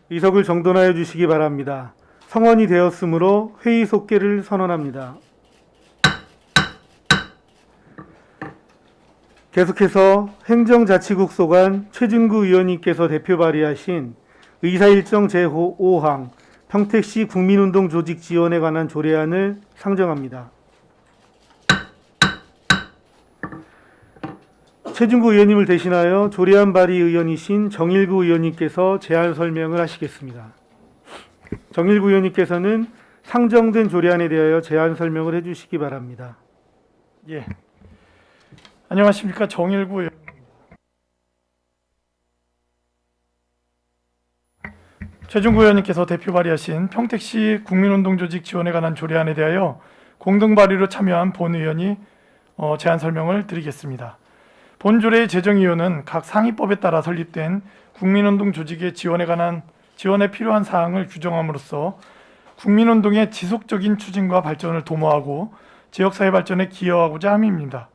의석을 정돈하여 주시기 바랍니다. 성원이 되었으므로 회의 속개를 선언합니다. 계속해서 행정자치국 소관 최준구 의원님께서 대표 발의하신 의사일정 제5항 평택시 국민운동 조직 지원에 관한 조례안을 상정합니다. 최준구 의원님을 대신하여 조례안 발의 의원이신 정일구 의원님께서 제안 설명을 하시겠습니다. 정일구 의원님께서는 상정된 조례안에 대하여 제안 설명을 해주시기 바랍니다. 예. 안녕하십니까, 정일구 의원. 최준구 의원님께서 대표 발의하신 평택시 국민운동 조직 지원에 관한 조례안에 대하여 공동 발의로 참여한 본 의원이 제안 설명을 드리겠습니다. 본 조례의 제정 이유는 각 상위법에 따라 설립된 국민운동 조직의 지원에 필요한 사항을 규정함으로써 국민운동의 지속적인 추진과 발전을 도모하고 지역사회 발전에 기여하고자 함입니다.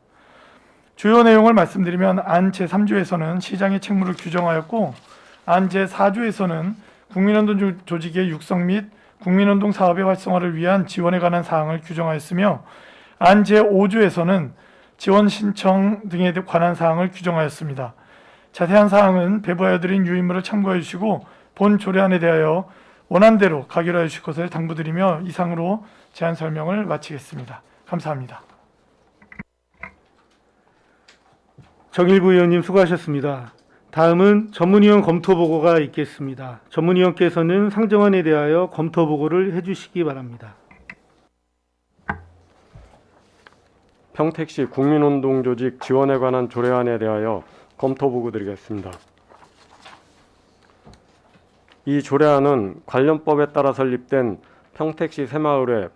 주요 내용을 말씀드리면 안 제3조에서는 시장의 책무를 규정하였고, 안 제4조에서는 국민운동 조직의 육성 및 국민운동 사업의 활성화를 위한 지원에 관한 사항을 규정하였으며, 안 제5조에서는 지원 신청 등에 관한 사항을 규정하였습니다. 자세한 사항은 배부하여 드린 유인물을 참고해 주시고 본 조례안에 대하여 원안대로 가결하여 주실 것을 당부드리며 이상으로 제안 설명을 마치겠습니다. 감사합니다. 정일구 의원님 수고하셨습니다. 다음은 전문위원 검토보고가 있겠습니다. 전문위원께서는 상정안에 대하여 검토보고를 해주시기 바랍니다. 평택시 국민운동 조직 지원에 관한 조례안에 대하여 검토보고 드리겠습니다. 이 조례안은 관련법에 따라 설립된 평택시 새마을회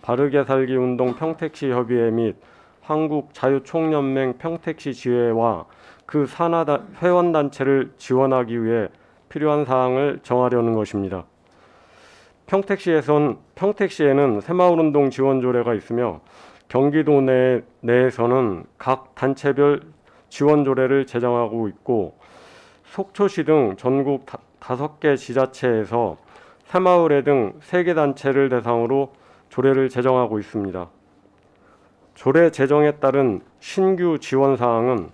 바르게 살기 운동 평택시 협의회 및 한국자유총연맹 평택시 지회와 그 산하 회원단체를 지원하기 위해 필요한 사항을 정하려는 것입니다. 평택시에는 새마을운동 지원조례가 있으며 경기도 내에서는 각 단체별 지원조례를 제정하고 있고, 속초시 등 전국 5개 지자체에서 새마을회 등 3개 단체를 대상으로 조례를 제정하고 있습니다. 조례 제정에 따른 신규 지원 사항은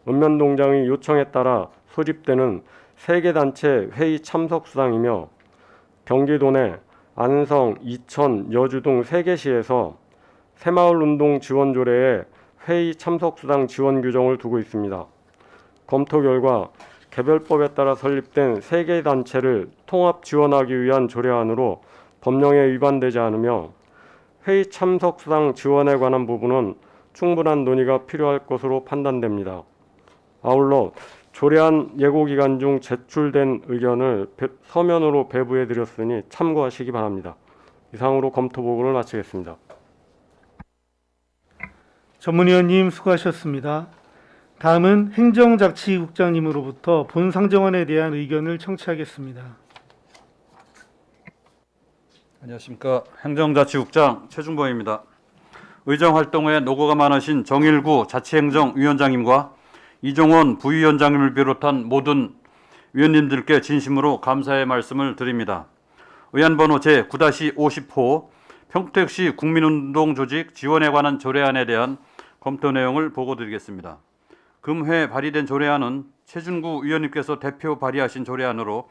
읍면동장의 요청에 따라 소집되는 3개 단체 회의 참석 수당이며, 경기도 내 안성, 이천, 여주 등 3개 시에서 새마을운동 지원조례에 회의 참석수당 지원 규정을 두고 있습니다. 검토 결과 개별법에 따라 설립된 3개 단체를 통합 지원하기 위한 조례안으로 법령에 위반되지 않으며, 회의 참석수당 지원에 관한 부분은 충분한 논의가 필요할 것으로 판단됩니다. 아울러 조례안 예고기간 중 제출된 의견을 서면으로 배부해 드렸으니 참고하시기 바랍니다. 이상으로 검토보고를 마치겠습니다. 전문위원님 수고하셨습니다. 다음은 행정자치국장님으로부터 본 상정안에 대한 의견을 청취하겠습니다. 안녕하십니까. 행정자치국장 최중범입니다. 의정활동에 노고가 많으신 정일구 자치행정위원장님과 이종원 부위원장님을 비롯한 모든 위원님들께 진심으로 감사의 말씀을 드립니다. 의안번호 제9-50호 평택시 국민운동 조직 지원에 관한 조례안에 대한 검토 내용을 보고드리겠습니다. 금회 발의된 조례안은 최준구 의원님께서 대표 발의하신 조례안으로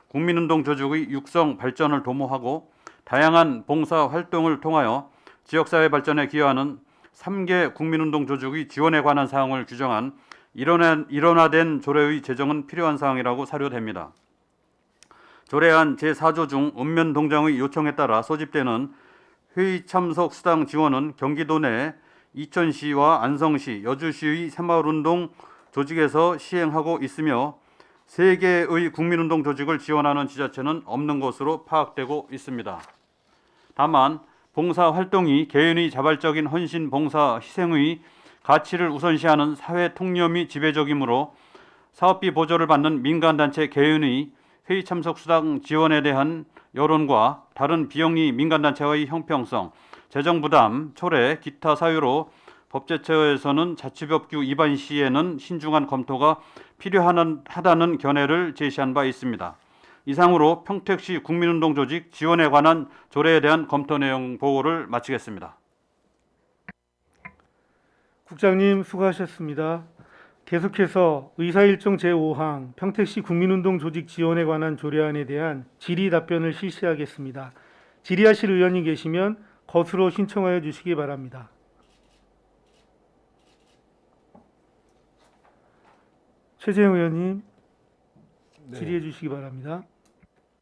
국민운동 조직의 육성 발전을 도모하고 다양한 봉사 활동을 통하여 지역사회 발전에 기여하는 3개 국민운동 조직의 지원에 관한 사항을 규정한 일원화된 조례의 제정은 필요한 사항이라고 사료됩니다. 조례안 제4조 중 읍면동장의 요청에 따라 소집되는 회의 참석 수당 지원은 경기도 내 이천시와 안성시, 여주시의 새마을운동 조직에서 시행하고 있으며 3개의 국민운동 조직을 지원하는 지자체는 없는 것으로 파악되고 있습니다. 다만 봉사활동이 개인의 자발적인 헌신, 봉사, 희생의 가치를 우선시하는 사회 통념이 지배적이므로 사업비 보조를 받는 민간단체 개인의 회의 참석 수당 지원에 대한 여론과 다른 비영리 민간단체와의 형평성, 재정부담, 초래, 기타 사유로 법제처에서는 자치법규 위반 시에는 신중한 검토가 필요하다는 견해를 제시한 바 있습니다. 이상으로 평택시 국민운동 조직 지원에 관한 조례에 대한 검토 내용 보고를 마치겠습니다. 국장님 수고하셨습니다. 계속해서 의사일정 제5항 평택시 국민운동 조직 지원에 관한 조례안에 대한 질의 답변을 실시하겠습니다. 질의하실 의원이 계시면 거수로 신청하여 주시기 바랍니다. 최재형 의원님 질의해 주시기 바랍니다.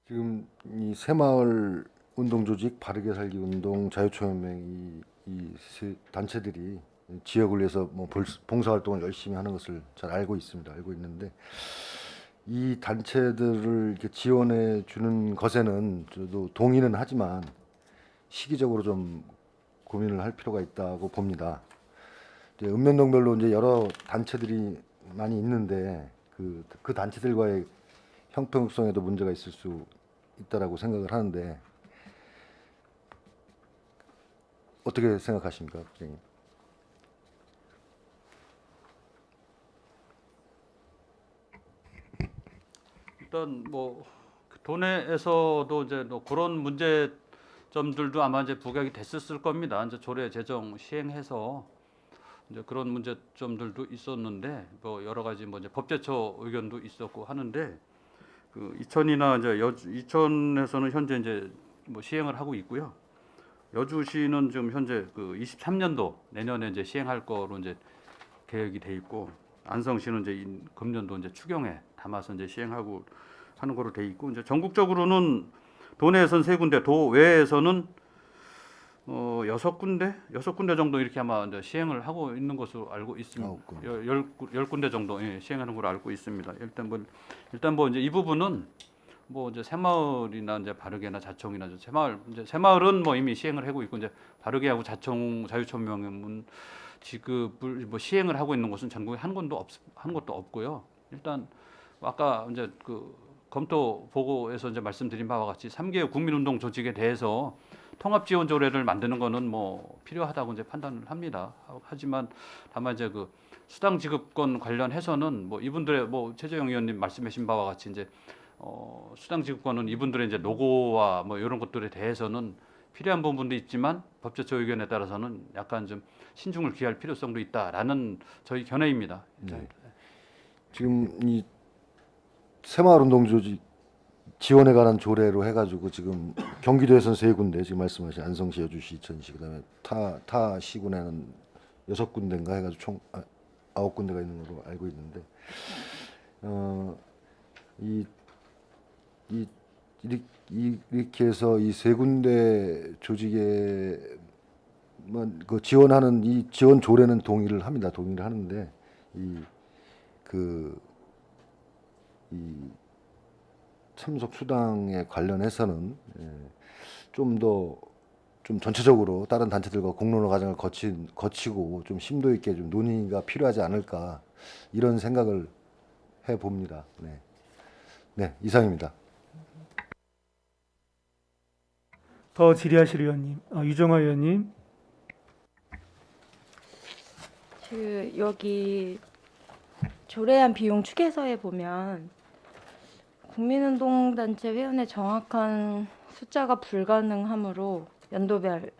지금 이 새마을 운동 조직, 바르게 살기 운동, 자유총연맹 이 세 단체들이 지역을 위해서 뭐 봉사 활동을 열심히 하는 것을 잘 알고 있습니다. 알고 있는데 이 단체들을 이렇게 지원해 주는 것에는 저도 동의는 하지만 시기적으로 좀 고민을 할 필요가 있다고 봅니다. 이제 읍면동별로 이제 여러 단체들이 많이 있는데 그 단체들과의 형평성에도 문제가 있을 수 있다라고 생각을 하는데 어떻게 생각하십니까, 국장님? 일단 뭐 도내에서도 이제 뭐 그런 문제점들도 아마 이제 부각이 됐었을 겁니다. 이제 조례 제정 시행해서 이제 그런 문제점들도 있었는데 뭐 여러 가지 뭐 이제 법제처 의견도 있었고 하는데 그 이천이나 이제 이천에서는 현재 이제 뭐 시행을 하고 있고요. 여주시는 지금 현재 그 23년도 내년에 이제 시행할 거로 이제 계획이 돼 있고 안성시는 이제 금년도 이제 추경에 담아서 이제 시행하고 하는 거로 돼 있고 이제 전국적으로는 도내에서는 3군데, 도외에서는 6군데 정도 이렇게 아마 이제 시행을 하고 있는 것으로 알고 있습니다. 10군데 정도 시행하는 걸로 알고 있습니다. 일단 뭐 이제 이 부분은 뭐 이제 새마을이나 이제 바르게나 자청이나 이제 새마을은 뭐 이미 시행을 하고 있고 이제 바르게하고 자청 자유총연맹은 지급을 뭐 시행을 하고 있는 곳은 전국에 한 곳도 없고요. 일단 아까 이제 그 검토 보고에서 이제 말씀드린 바와 같이 3개 국민운동 조직에 대해서 통합 지원 조례를 만드는 거는 뭐 필요하다고 이제 판단을 합니다. 하지만 다만 이제 그 수당 지급권 관련해서는 뭐 이분들의 뭐 최재형 의원님 말씀하신 바와 같이 이제 수당 지급권은 이분들의 이제 노고와 뭐 이런 것들에 대해서는 필요한 부분도 있지만 법제처 의견에 따라서는 약간 좀 신중을 기할 필요성도 있다라는 저희 견해입니다. 네. 지금 이 새마을 운동 조직 지원에 관한 조례로 해가지고 지금 경기도에서는 3군데 지금 말씀하신 안성시, 여주시, 이천시 그다음에 타 시군에는 6군데인가 해가지고 총 9군데가 있는 걸로 알고 있는데 이렇게 해서 이 3군데 조직에 그 지원하는 이 지원 조례는 동의를 합니다. 동의를 하는데 이 참석 수당에 관련해서는 좀 전체적으로 다른 단체들과 공론화 과정을 거치고 좀 심도 있게 좀 논의가 필요하지 않을까 이런 생각을 해 봅니다. 네, 이상입니다. 더 질의하실 의원님, 유정화 의원님. 여기 조례안 비용 추계서에 보면 국민운동단체 회원의 정확한 숫자가 불가능하므로 연도별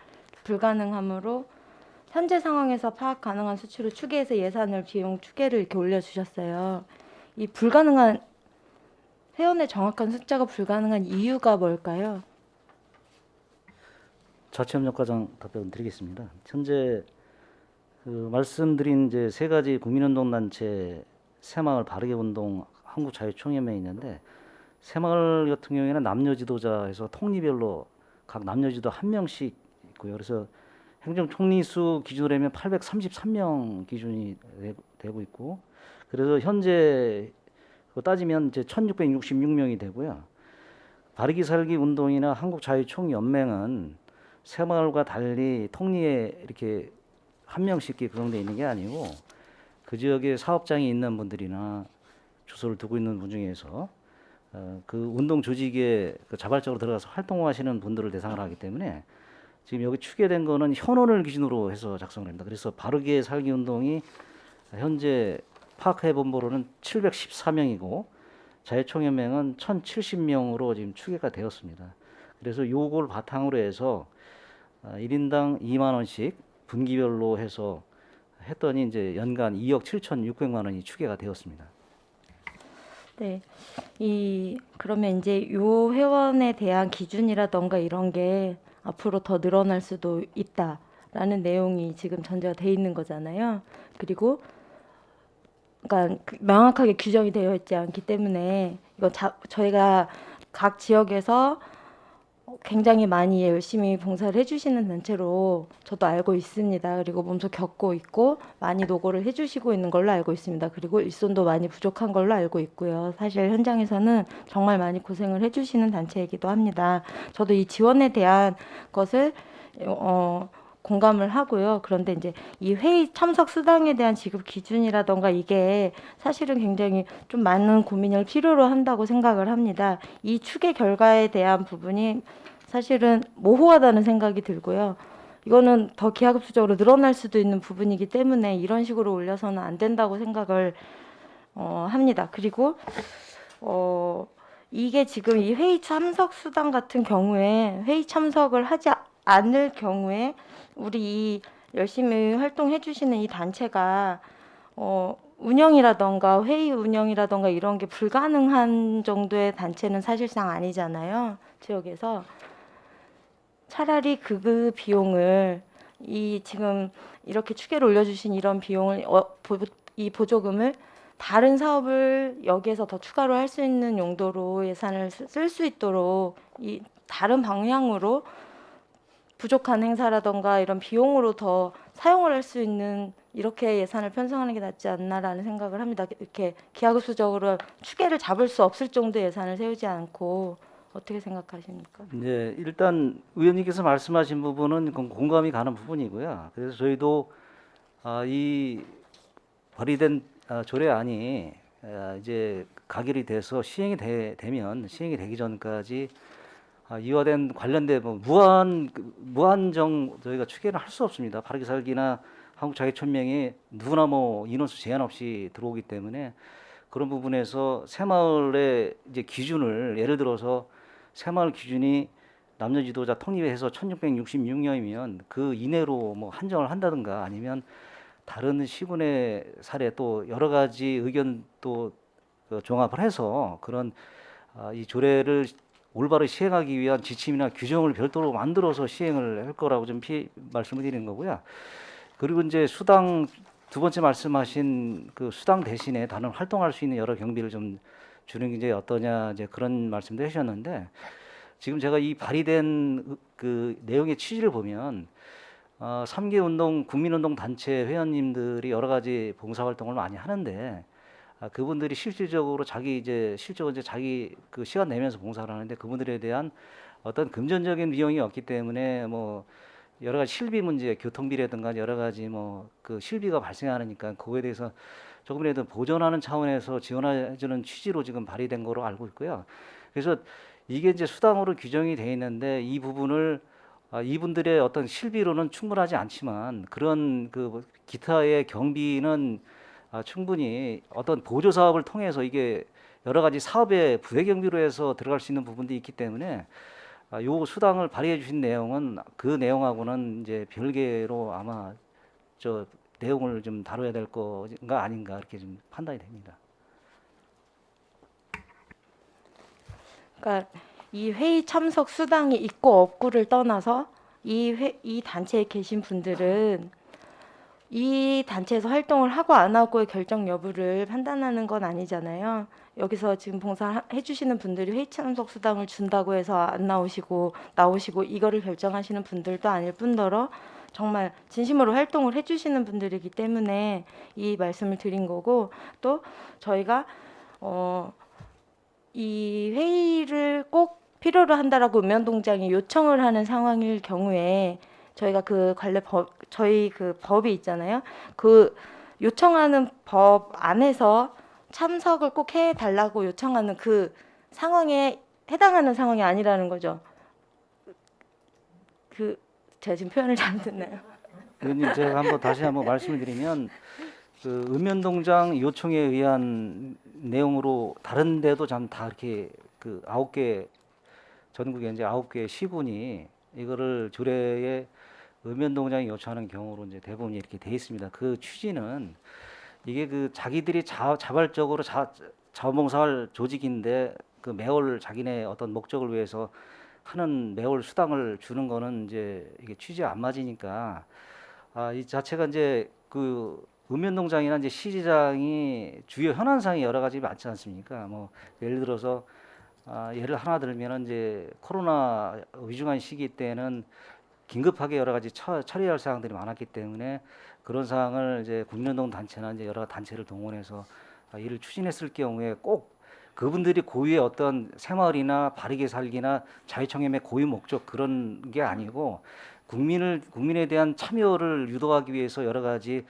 불가능하므로 현재 상황에서 파악 가능한 수치로 추계해서 예산을 비용 추계를 이렇게 올려주셨어요. 이 불가능한 회원의 정확한 숫자가 불가능한 이유가 뭘까요? 자치협력과장 답변 드리겠습니다. 현재 그 말씀드린 이제 3가지 국민운동단체 새마을 바르게운동 한국자유총연맹이 있는데 새마을 같은 경우에는 남녀 지도자에서 통리별로 각 남녀 지도 1명씩 있고요. 그래서 행정총리수 기준으로 하면 833명 기준이 되고 있고 그래서 현재 따지면 이제 1666명이 되고요. 바르게 살기 운동이나 한국자유총연맹은 새마을과 달리 통리에 이렇게 1명씩 구성되어 있는 게 아니고 그 지역에 사업장이 있는 분들이나 주소를 두고 있는 분 중에서 그 운동 조직에 자발적으로 들어가서 활동하시는 분들을 대상으로 하기 때문에 지금 여기 추계된 거는 현원을 기준으로 해서 작성을 합니다. 그래서 바르게 살기 운동이 현재 파악해 본 바로는 714명이고 자유총연맹은 1,070명으로 지금 추계가 되었습니다. 그래서 요걸 바탕으로 해서 1인당 2만 원씩 분기별로 해서 했더니 이제 연간 2억 7,600만 원이 추계가 되었습니다. 네. 그러면 이제 요 회원에 대한 기준이라던가 이런 게 앞으로 더 늘어날 수도 있다라는 내용이 지금 전제가 돼 있는 거잖아요. 그리고 그러니까 명확하게 규정이 되어 있지 않기 때문에 이거 저희가 각 지역에서 굉장히 많이 열심히 봉사를 해주시는 단체로 저도 알고 있습니다. 그리고 몸소 겪고 있고 많이 노고를 해주시고 있는 걸로 알고 있습니다. 그리고 일손도 많이 부족한 걸로 알고 있고요. 사실 현장에서는 정말 많이 고생을 해주시는 단체이기도 합니다. 저도 이 지원에 대한 것을 공감을 하고요. 그런데 이제 이 회의 참석 수당에 대한 지급 기준이라던가 이게 사실은 굉장히 좀 많은 고민을 필요로 한다고 생각을 합니다. 이 추계 결과에 대한 부분이 사실은 모호하다는 생각이 들고요. 이거는 더 기하급수적으로 늘어날 수도 있는 부분이기 때문에 이런 식으로 올려서는 안 된다고 생각을 합니다. 그리고 이게 지금 이 회의 참석 수당 같은 경우에 회의 참석을 하지 않을 경우에 우리 이 열심히 활동해 주시는 이 단체가 운영이라던가 회의 운영이라던가 이런 게 불가능한 정도의 단체는 사실상 아니잖아요. 지역에서 차라리 그 비용을 이 지금 이렇게 추계를 올려주신 이런 비용을 이 보조금을 다른 사업을 여기에서 더 추가로 할 수 있는 용도로 예산을 쓸 수 있도록 이 다른 방향으로 부족한 행사라던가 이런 비용으로 더 사용을 할 수 있는 이렇게 예산을 편성하는 게 낫지 않나라는 생각을 합니다. 이렇게 기하급수적으로 추계를 잡을 수 없을 정도의 예산을 세우지 않고 어떻게 생각하십니까? 이제 일단 의원님께서 말씀하신 부분은 공감이 가는 부분이고요. 그래서 저희도 이 발의된 조례안이 이제 가결이 돼서 시행이 되면 시행이 되기 전까지 이와 관련된 무한정 저희가 추계를 할 수 없습니다. 바르게 살기나 한국자유촌명이 누구나 인원수 제한 없이 들어오기 때문에 그런 부분에서 새마을의 이제 기준을 예를 들어서 새마을 기준이 남녀 지도자 통립해서 1666명이면 그 이내로 한정을 한다든가 아니면 다른 시군의 사례 또 여러 가지 의견 또 종합을 해서 그런 이 조례를 올바로 시행하기 위한 지침이나 규정을 별도로 만들어서 시행을 할 거라고 좀 말씀을 드리는 거고요. 그리고 이제 수당 두 번째 말씀하신 그 수당 대신에 다른 활동할 수 있는 여러 경비를 좀 주는 게 이제 어떠냐 이제 그런 말씀도 하셨는데 지금 제가 이 발의된 그 내용의 취지를 보면 3개 운동 국민운동 단체 회원님들이 여러 가지 봉사 활동을 많이 하는데 그분들이 실질적으로 자기 그 시간 내면서 봉사를 하는데 그분들에 대한 어떤 금전적인 비용이 없기 때문에 여러 가지 실비 문제, 교통비라든가 여러 가지 그 실비가 발생하니까 그거에 대해서 조금이라도 보전하는 차원에서 지원해주는 취지로 지금 발의된 거로 알고 있고요. 그래서 이게 이제 수당으로 규정이 돼 있는데 이 부분을 이분들의 어떤 실비로는 충분하지 않지만 그런 그 기타의 경비는 충분히 어떤 보조 사업을 통해서 이게 여러 가지 사업의 부대 경비로 해서 들어갈 수 있는 부분도 있기 때문에 요 수당을 발의해 주신 내용은 그 내용하고는 이제 별개로 아마 내용을 좀 다뤄야 될 거가 아닌가 이렇게 좀 판단이 됩니다. 그러니까 이 회의 참석 수당이 있고 없고를 떠나서 이 단체에 계신 분들은 이 단체에서 활동을 하고 안 하고의 결정 여부를 판단하는 건 아니잖아요. 여기서 지금 봉사해 주시는 분들이 회의 참석 수당을 준다고 해서 안 나오시고 이거를 결정하시는 분들도 아닐 뿐더러 정말 진심으로 활동을 해 주시는 분들이기 때문에 이 말씀을 드린 거고 또 저희가 이 회의를 꼭 필요로 한다라고 읍면동장이 요청을 하는 상황일 경우에 저희가 그 관련 저희 그 법이 있잖아요. 그 요청하는 법 안에서 참석을 꼭 해달라고 요청하는 그 상황에 해당하는 상황이 아니라는 거죠. 제가 지금 표현을 잘못했나요? 의원님 제가 다시 한번 말씀을 드리면 그 읍면동장 요청에 의한 내용으로 다른 데도 참 다 이렇게 그 9개 전국에 이제 9개 시군이 이거를 조례에 읍면동장이 요청하는 경우로 이제 대부분 이렇게 돼 있습니다. 그 취지는 이게 그 자기들이 자발적으로 자원봉사할 조직인데 그 매월 자기네 어떤 목적을 위해서 하는 매월 수당을 주는 거는 이제 이게 취지에 안 맞으니까 이 자체가 이제 그 읍면동장이나 이제 시장이 주요 현안상이 여러 가지 많지 않습니까? 뭐 예를 들어서 예를 하나 들면은 이제 코로나 위중한 시기 때는 긴급하게 여러 가지 처리할 사항들이 많았기 때문에 그런 사항을 이제 국민운동 단체나 이제 여러 단체를 동원해서 이를 추진했을 경우에 꼭 그분들이 고유의 어떤 새마을이나 바르게 살기나 자유청렴의 고유 목적 그런 게 아니고 국민에 대한 참여를 유도하기 위해서 여러 가지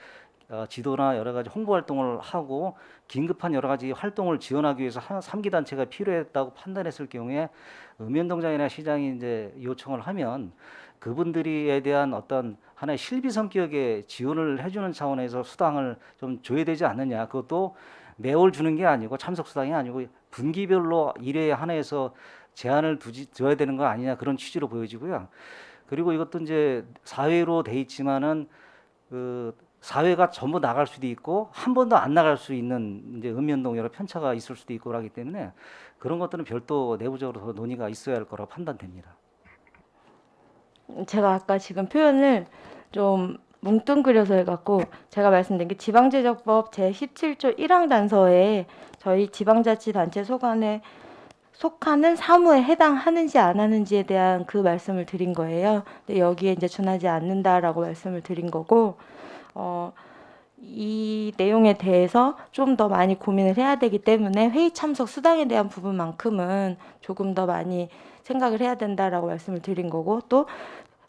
지도나 여러 가지 홍보 활동을 하고 긴급한 여러 가지 활동을 지원하기 위해서 3기 단체가 필요했다고 판단했을 경우에 읍면동장이나 시장이 이제 요청을 하면 그분들에 대한 어떤 하나의 실비 성격의 지원을 해주는 차원에서 수당을 좀 줘야 되지 않느냐. 그것도 매월 주는 게 아니고 참석 수당이 아니고 분기별로 일에 한해서 제한을 둬야 되는 거 아니냐 그런 취지로 보여지고요. 그리고 이것도 이제 사회로 돼 있지만은 그 사회가 전부 나갈 수도 있고 한 번도 안 나갈 수 있는 이제 읍면동 여러 편차가 있을 수도 있고 그러기 때문에 그런 것들은 별도 내부적으로 더 논의가 있어야 할 거라고 판단됩니다. 제가 아까 지금 표현을 좀 뭉뚱그려서 해갖고 제가 말씀드린 게 지방제적법 제17조 1항 단서에 저희 지방자치단체 속하는 사무에 해당하는지 안 하는지에 대한 그 말씀을 드린 거예요. 근데 여기에 이제 준하지 않는다라고 말씀을 드린 거고, 이 내용에 대해서 좀 더 많이 고민을 해야 되기 때문에 회의 참석 수당에 대한 부분만큼은 조금 더 많이 생각을 해야 된다라고 말씀을 드린 거고, 또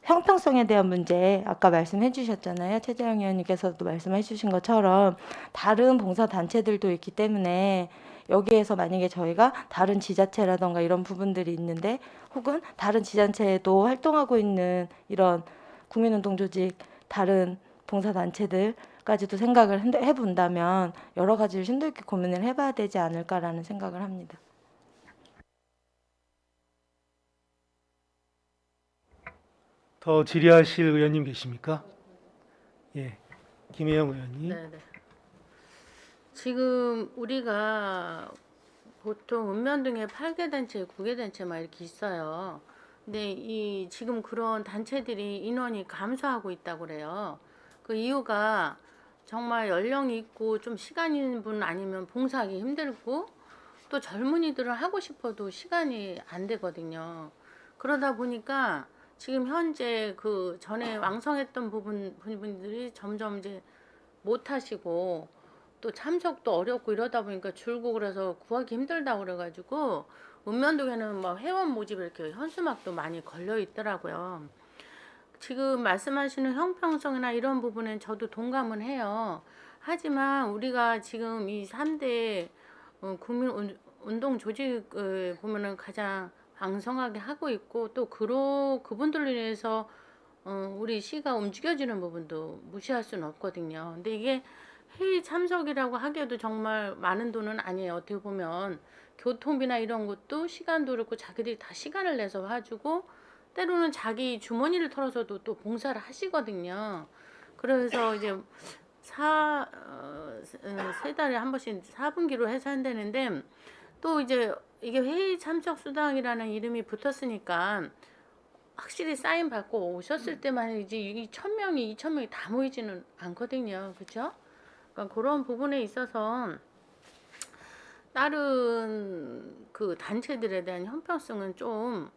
형평성에 대한 문제 아까 말씀해 주셨잖아요. 최재형 의원님께서도 말씀해 주신 것처럼 다른 봉사 단체들도 있기 때문에 여기에서 만약에 저희가 다른 지자체라던가 이런 부분들이 있는데 혹은 다른 지자체에도 활동하고 있는 이런 국민운동 조직 다른 봉사 단체들까지도 생각을 해본다면 여러 가지를 심도 있게 고민을 해봐야 되지 않을까라는 생각을 합니다. 더 질의하실 의원님 계십니까? 예, 김혜영 의원님. 네네. 지금 우리가 보통 읍면동에 8개 단체, 9개 단체 막 이렇게 있어요. 근데 지금 그런 단체들이 인원이 감소하고 있다고 그래요. 그 이유가 정말 연령이 있고 좀 시간 있는 분 아니면 봉사하기 힘들고 또 젊은이들은 하고 싶어도 시간이 안 되거든요. 그러다 보니까 지금 현재 그 전에 왕성했던 부분들이 점점 이제 못 하시고 또 참석도 어렵고 이러다 보니까 줄고 그래서 구하기 힘들다고 그래가지고 읍면동에는 막 회원 모집 이렇게 현수막도 많이 걸려 있더라고요. 지금 말씀하시는 형평성이나 이런 부분은 저도 동감은 해요. 하지만 우리가 지금 이 3대 국민운동 조직을 보면은 가장 왕성하게 하고 있고 또 그분들로 인해서 우리 시가 움직여지는 부분도 무시할 수는 없거든요. 근데 이게 회의 참석이라고 하기에도 정말 많은 돈은 아니에요. 어떻게 보면 교통비나 이런 것도 시간도 그렇고 자기들이 다 시간을 내서 해주고 때로는 자기 주머니를 털어서도 또 봉사를 하시거든요. 그래서 이제 세 달에 한 번씩 4분기로 해서 한다는데 또 이제 이게 회의 참석 수당이라는 이름이 붙었으니까 확실히 사인 받고 오셨을 때만 이 1,000명이 2,000명이 다 모이지는 않거든요. 그렇죠? 그러니까 그런 부분에 있어서 다른 그 단체들에 대한 형평성은 좀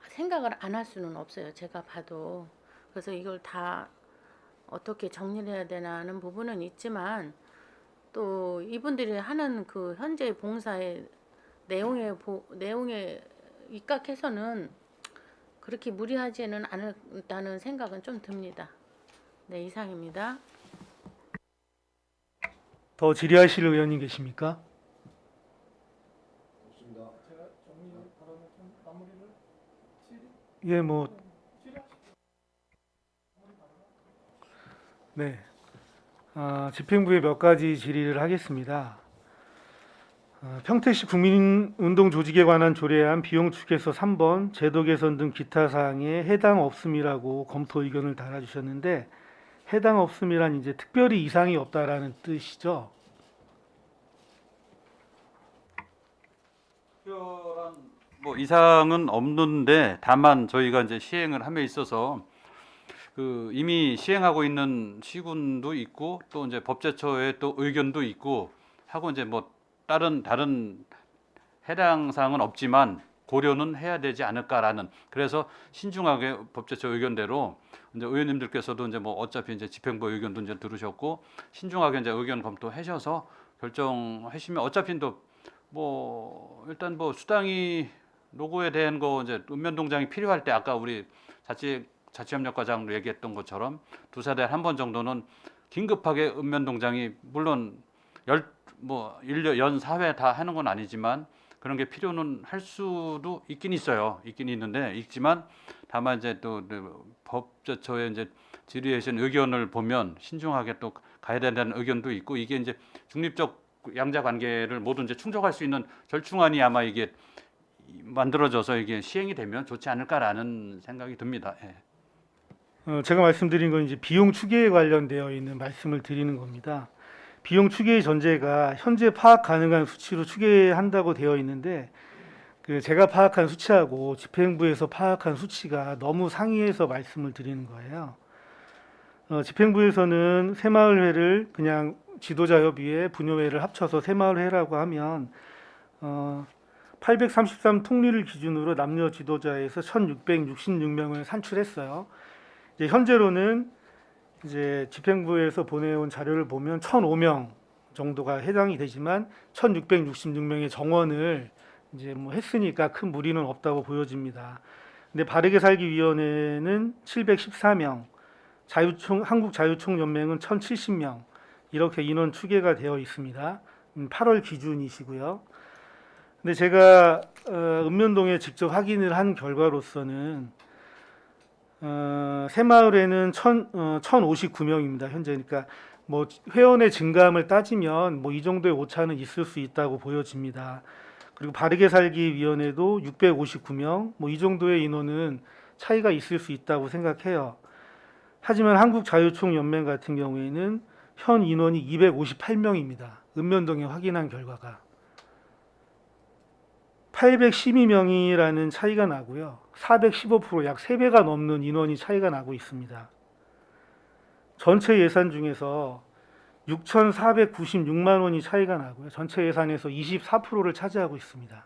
생각을 안 할 수는 없어요. 제가 봐도. 그래서 이걸 다 어떻게 정리를 해야 되나 하는 부분은 있지만 또 이분들이 하는 그 현재 봉사의 내용에 입각해서는 그렇게 무리하지는 않다는 생각은 좀 듭니다. 네, 이상입니다. 더 질의하실 의원님 계십니까? 예, 네. 집행부에 몇 가지 질의를 하겠습니다. 평택시 국민운동 조직에 관한 조례안 비용 축에서 3번 제도 개선 등 기타 사항에 해당 없음이라고 검토 의견을 달아주셨는데 해당 없음이란 이제 특별히 이상이 없다라는 뜻이죠. 특별한 뭐 이상은 없는데 다만 저희가 이제 시행을 함에 있어서 그 이미 시행하고 있는 시군도 있고 또 이제 법제처의 또 의견도 있고 하고 이제 뭐 다른 해당 사항은 없지만 고려는 해야 되지 않을까라는, 그래서 신중하게 법제처 의견대로 이제 의원님들께서도 이제 뭐 어차피 이제 집행부 의견도 이제 들으셨고 신중하게 이제 의견 검토하셔서 결정하시면 어차피 또 뭐 일단 뭐 수당이 노고에 대한 거 이제 읍면동장이 필요할 때 아까 우리 자치협력과장 얘기했던 것처럼 두 사대에 한 번 정도는 긴급하게 읍면동장이 물론 연 4회 다 하는 건 아니지만 그런 게 필요는 할 수도 있긴 있어요. 있긴 있는데 있지만 다만 이제 또 법제처의 이제 질의하신 의견을 보면 신중하게 또 가야 된다는 의견도 있고 이게 이제 중립적 양자 관계를 모두 이제 충족할 수 있는 절충안이 아마 이게 만들어져서 이게 시행이 되면 좋지 않을까라는 생각이 듭니다. 예. 제가 말씀드린 건 이제 비용 추계에 관련되어 있는 말씀을 드리는 겁니다. 비용 추계의 전제가 현재 파악 가능한 수치로 추계한다고 되어 있는데 제가 파악한 수치하고 집행부에서 파악한 수치가 너무 상이해서 말씀을 드리는 거예요. 집행부에서는 새마을회를 그냥 지도자협의회, 분여회를 합쳐서 새마을회라고 하면 833 통리를 기준으로 남녀 지도자에서 1,666명을 산출했어요. 이제 현재로는 이제 집행부에서 보내온 자료를 보면 1,005명 정도가 해당이 되지만 1,666명의 정원을 이제 뭐 했으니까 큰 무리는 없다고 보여집니다. 근데 바르게 살기 위원회는 714명, 한국자유총연맹은 1,070명 이렇게 인원 추계가 되어 있습니다. 8월 기준이시고요. 근데 제가 읍면동에 직접 확인을 한 결과로서는 새마을에는 1,059명입니다. 현재. 그러니까 뭐 회원의 증감을 따지면 뭐 이 정도의 오차는 있을 수 있다고 보여집니다. 그리고 바르게 살기 위원회도 659명, 뭐 이 정도의 인원은 차이가 있을 수 있다고 생각해요. 하지만 한국자유총연맹 같은 경우에는 현 인원이 258명입니다. 읍면동에 확인한 결과가 812명이라는 차이가 나고요. 415% 약 3배가 넘는 인원이 차이가 나고 있습니다. 전체 예산 중에서 6,496만 원이 차이가 나고요. 전체 예산에서 24%를 차지하고 있습니다.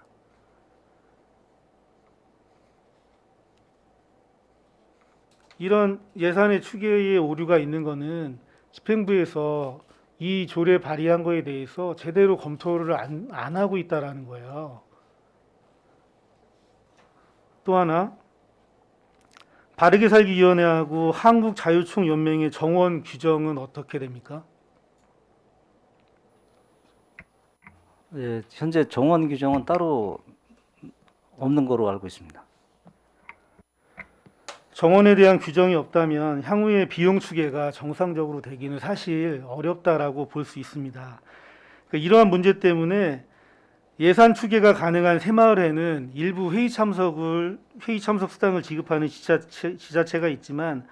이런 예산의 추계에 오류가 있는 거는 집행부에서 이 조례 발의한 거에 대해서 제대로 검토를 안 하고 있다라는 거예요. 또 하나, 바르게 살기 위원회하고 한국자유총연맹의 정원 규정은 어떻게 됩니까? 예, 현재 정원 규정은 따로 없는 거로 알고 있습니다. 정원에 대한 규정이 없다면 향후에 비용 추계가 정상적으로 되기는 사실 어렵다라고 볼 수 있습니다. 그러니까 이러한 문제 때문에 예산 추계가 가능한 새마을회는 일부 회의 참석 수당을 지급하는 지자체가 있지만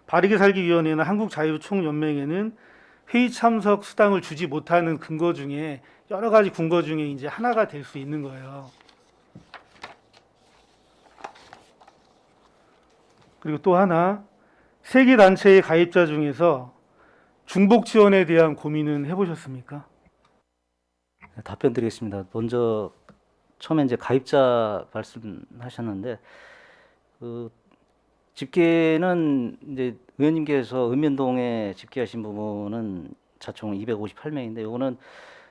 바르게 살기 위원회나 한국자유총연맹에는 회의 참석 수당을 주지 못하는 근거 중에 여러 가지 근거 중에 이제 하나가 될 수 있는 거예요. 그리고 또 하나, 세 개 단체의 가입자 중에서 중복 지원에 대한 고민은 해보셨습니까? 답변 드리겠습니다. 먼저 처음에 이제 가입자 말씀하셨는데 그 집계는 이제 의원님께서 읍면동에 집계하신 부분은 자총 258명인데 이거는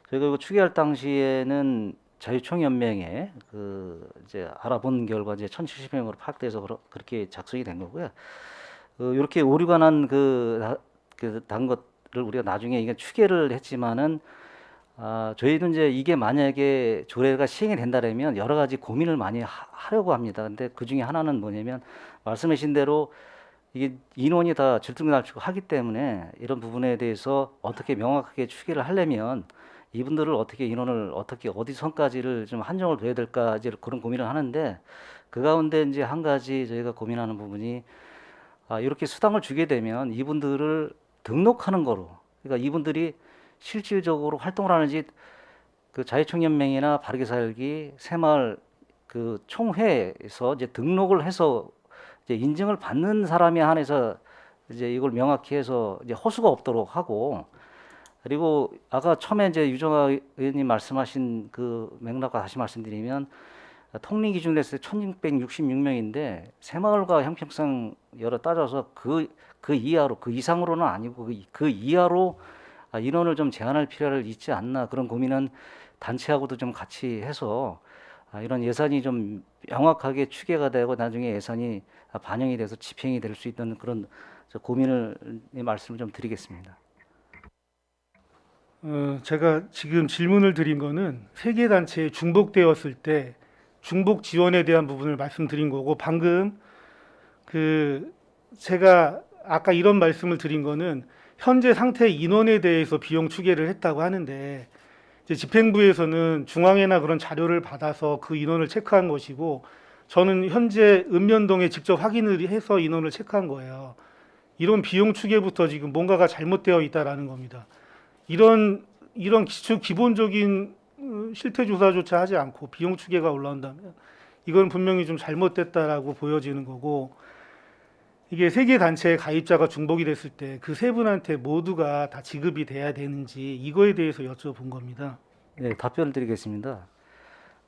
저희가 이거 추계할 당시에는 자유총연맹에 그 이제 알아본 결과 이제 1,070명으로 파악돼서 그렇게 작성이 된 거고요. 이렇게 오류가 난 단 것을 우리가 나중에 이게 추계를 했지만은 저희는 이제 이게 만약에 조례가 시행이 된다면 여러 가지 고민을 많이 하려고 합니다. 근데 그 중에 하나는 뭐냐면 말씀하신 대로 이게 인원이 다 질풍날축하기 때문에 이런 부분에 대해서 어떻게 명확하게 추계를 하려면 이분들을 어떻게 인원을 어떻게 어디 선까지를 좀 한정을 둬야 될까 이제 그런 고민을 하는데 그 가운데 이제 한 가지 저희가 고민하는 부분이 이렇게 수당을 주게 되면 이분들을 등록하는 거로 그러니까 이분들이 실질적으로 활동을 하는지 그 자유총연맹이나 바르게 살기 새마을 그 총회에서 이제 등록을 해서 이제 인증을 받는 사람에 한해서 이제 이걸 명확히 해서 이제 허수가 없도록 하고 그리고 아까 처음에 이제 유정아 의원님 말씀하신 그 맥락과 다시 말씀드리면 통리 기준으로 했을 때 1666명인데 새마을과 형평성 여러 따져서 그 이하로 그 이상으로는 아니고 그 이하로 인원을 좀 제한할 필요를 있지 않나 그런 고민은 단체하고도 좀 같이 해서 이런 예산이 좀 명확하게 추계가 되고 나중에 예산이 반영이 돼서 집행이 될 수 있는 그런 고민을 말씀을 좀 드리겠습니다. 제가 지금 질문을 드린 거는 세 개 단체에 중복되었을 때 중복 지원에 대한 부분을 말씀드린 거고 방금 제가 아까 이런 말씀을 드린 거는 현재 상태 인원에 대해서 비용 추계를 했다고 하는데 이제 집행부에서는 중앙회나 그런 자료를 받아서 그 인원을 체크한 것이고 저는 현재 읍면동에 직접 확인을 해서 인원을 체크한 거예요. 이런 비용 추계부터 지금 뭔가가 잘못되어 있다라는 겁니다. 이런 기본적인 실태 조사조차 하지 않고 비용 추계가 올라온다면 이건 분명히 좀 잘못됐다라고 보여지는 거고 이게 세 개 단체의 가입자가 중복이 됐을 때 그 세 분한테 모두가 다 지급이 돼야 되는지 이거에 대해서 여쭤본 겁니다. 네, 답변을 드리겠습니다.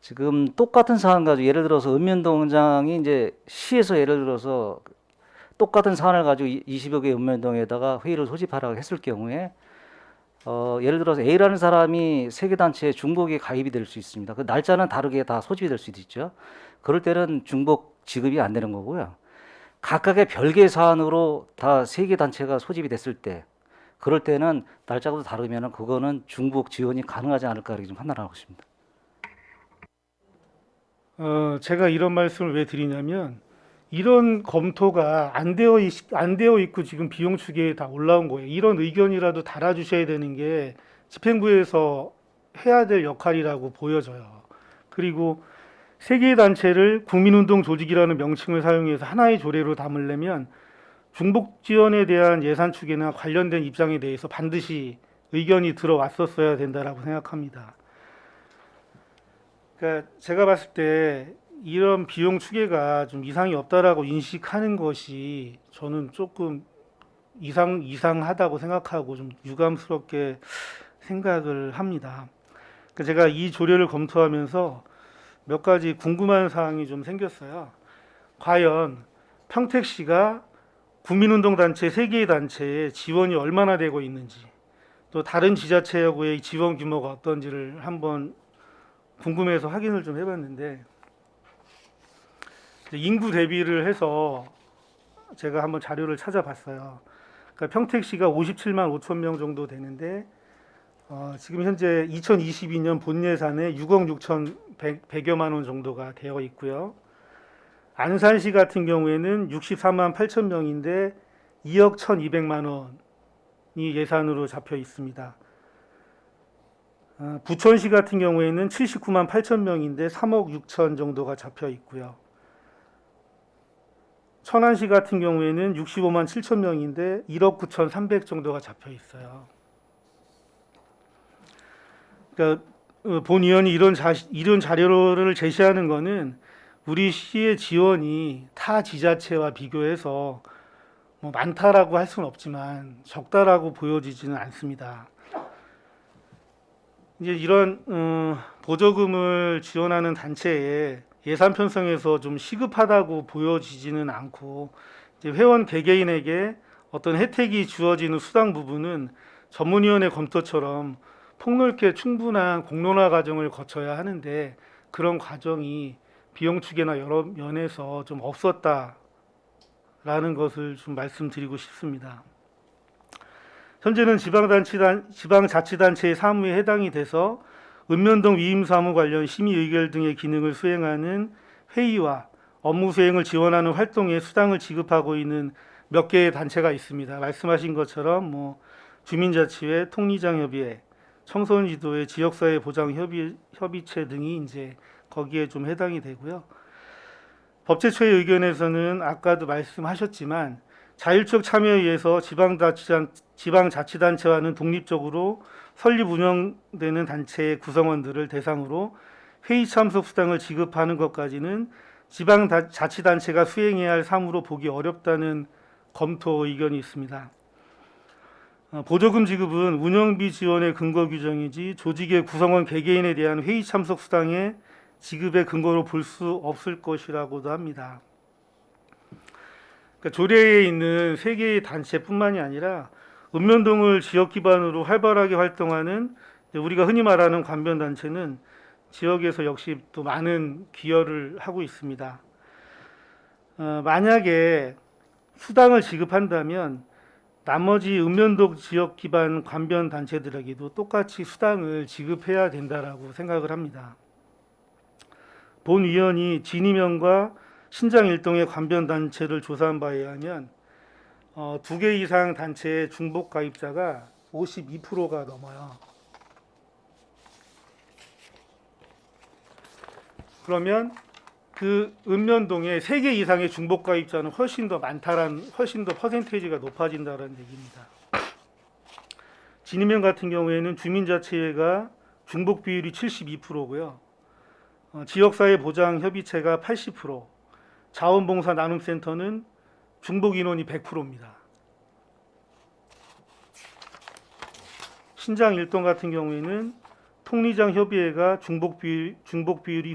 지금 똑같은 사안 가지고 예를 들어서 읍면동장이 이제 시에서 예를 들어서 똑같은 사안을 가지고 20여 개 읍면동에다가 회의를 소집하라고 했을 경우에 예를 들어서 A라는 사람이 세 개 단체에 중복에 가입이 될 수 있습니다. 그 날짜는 다르게 다 소집이 될 수도 있죠. 그럴 때는 중복 지급이 안 되는 거고요. 각각의 별개 사안으로 다 세 개 단체가 소집이 됐을 때 그럴 때는 날짜가 다르면은 그거는 중복 지원이 가능하지 않을까 이렇게 좀 판단하고 있습니다. 제가 이런 말씀을 왜 드리냐면 이런 검토가 안 되어 있고 지금 비용 추계에 다 올라온 거예요. 이런 의견이라도 달아주셔야 되는 게 집행부에서 해야 될 역할이라고 보여져요. 그리고 세 개의 단체를 국민운동 조직이라는 명칭을 사용해서 하나의 조례로 담으려면 중복 지원에 대한 예산 추계나 관련된 입장에 대해서 반드시 의견이 들어왔었어야 된다라고 생각합니다. 그러니까 제가 봤을 때 이런 비용 추계가 좀 이상이 없다라고 인식하는 것이 저는 조금 이상하다고 생각하고 좀 유감스럽게 생각을 합니다. 그러니까 제가 이 조례를 검토하면서 몇 가지 궁금한 사항이 좀 생겼어요. 과연 평택시가 국민운동 단체 3개의 단체에 지원이 얼마나 되고 있는지 또 다른 지자체하고의 지원 규모가 어떤지를 한번 궁금해서 확인을 좀 해봤는데 인구 대비를 해서 제가 한번 자료를 찾아봤어요. 그러니까 평택시가 57만 5천 명 정도 되는데 지금 현재 2022년 본 예산에 6억 6천 100여만 원 정도가 되어 있고요. 안산시 같은 경우에는 64만 8천 명인데 2억 1,200만 원이 예산으로 잡혀 있습니다. 부천시 같은 경우에는 79만 8천 명인데 3억 6천 정도가 잡혀 있고요. 천안시 같은 경우에는 65만 7천 명인데 1억 9천 3백 정도가 잡혀 있어요. 그러니까 본 의원이 이런 자료를 제시하는 것은 우리 시의 지원이 타 지자체와 비교해서 뭐 많다라고 할 수는 없지만 적다라고 보여지지는 않습니다. 이제 이런 보조금을 지원하는 단체에 예산 편성에서 좀 시급하다고 보여지지는 않고 이제 회원 개개인에게 어떤 혜택이 주어지는 수당 부분은 전문위원회 검토처럼 폭넓게 충분한 공론화 과정을 거쳐야 하는데 그런 과정이 비용 추계나 여러 면에서 좀 없었다라는 것을 좀 말씀드리고 싶습니다. 현재는 지방자치단체의 사무에 해당이 돼서 읍면동 위임사무 관련 심의 의결 등의 기능을 수행하는 회의와 업무 수행을 지원하는 활동에 수당을 지급하고 있는 몇 개의 단체가 있습니다. 말씀하신 것처럼 뭐 주민자치회, 통리장협의회, 청소년지도회, 지역사회 보장 협의체 등이 이제 거기에 좀 해당이 되고요. 법제처의 의견에서는 아까도 말씀하셨지만 자율적 참여에 의해서 지방자치단체와는 독립적으로 설립 운영되는 단체의 구성원들을 대상으로 회의 참석 수당을 지급하는 것까지는 지방자치단체가 수행해야 할 사무로 보기 어렵다는 검토 의견이 있습니다. 보조금 지급은 운영비 지원의 근거 규정이지 조직의 구성원 개개인에 대한 회의 참석 수당의 지급의 근거로 볼 수 없을 것이라고도 합니다. 그러니까 조례에 있는 3개의 단체뿐만이 아니라 읍면동을 지역 기반으로 활발하게 활동하는 우리가 흔히 말하는 관변단체는 지역에서 역시 또 많은 기여를 하고 있습니다. 만약에 수당을 지급한다면 나머지 읍면동 지역 기반 관변단체들에게도 똑같이 수당을 지급해야 된다라고 생각을 합니다. 본 위원이 진이면과 신장 일동의 관변단체를 조사한 바에 의하면 2개 이상 단체의 중복 가입자가 52%가 넘어요. 그러면 그 읍면동에 3개 이상의 중복 가입자는 훨씬 더 퍼센테이지가 높아진다는 얘기입니다. 진이면 같은 경우에는 주민자치회가 중복 비율이 72%고요. 지역사회 보장 협의체가 80%, 자원봉사 나눔센터는 중복 인원이 100%입니다. 신장 일동 같은 경우에는 통리장 협의회가 중복 비율이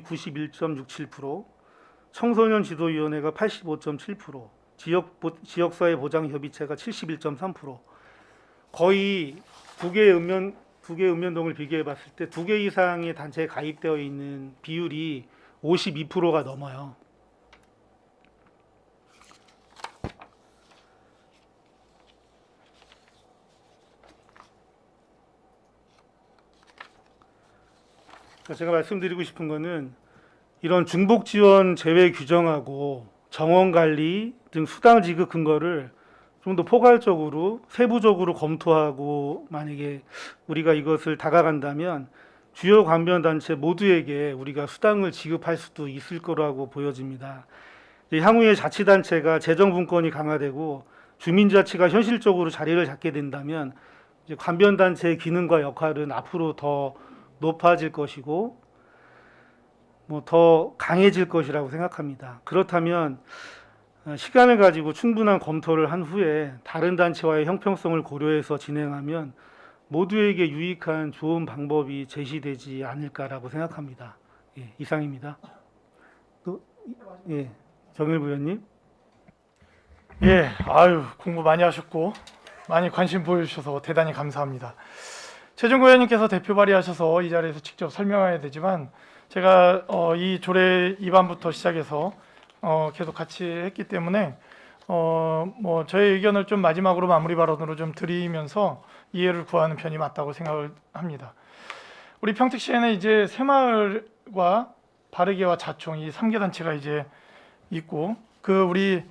91.67%, 청소년 지도위원회가 85.7%, 지역사회 보장 협의체가 71.3%, 거의 2개 읍면동을 비교해 봤을 때 2개 이상의 단체에 가입되어 있는 비율이 52%가 넘어요. 제가 말씀드리고 싶은 거는 이런 중복 지원 제외 규정하고 정원 관리 등 수당 지급 근거를 좀 더 포괄적으로 세부적으로 검토하고 만약에 우리가 이것을 다가간다면 주요 관변단체 모두에게 우리가 수당을 지급할 수도 있을 거라고 보여집니다. 향후에 자치단체가 재정분권이 강화되고 주민자치가 현실적으로 자리를 잡게 된다면 이제 관변단체의 기능과 역할은 앞으로 더 높아질 것이고 더 강해질 것이라고 생각합니다. 그렇다면 시간을 가지고 충분한 검토를 한 후에 다른 단체와의 형평성을 고려해서 진행하면 모두에게 유익한 좋은 방법이 제시되지 않을까라고 생각합니다. 예, 이상입니다. 또 정일부 의원님. 예, 아유 공부 많이 하셨고 많이 관심 보여주셔서 대단히 감사합니다. 최종구 의원님께서 대표 발의하셔서 이 자리에서 직접 설명해야 되지만 제가 이 조례 입안부터 시작해서 계속 같이 했기 때문에 뭐 저의 의견을 좀 마지막으로 마무리 발언으로 좀 드리면서 이해를 구하는 편이 맞다고 생각을 합니다. 우리 평택시에는 이제 새마을과 바르게와 자총 이 3개 단체가 이제 있고 그 우리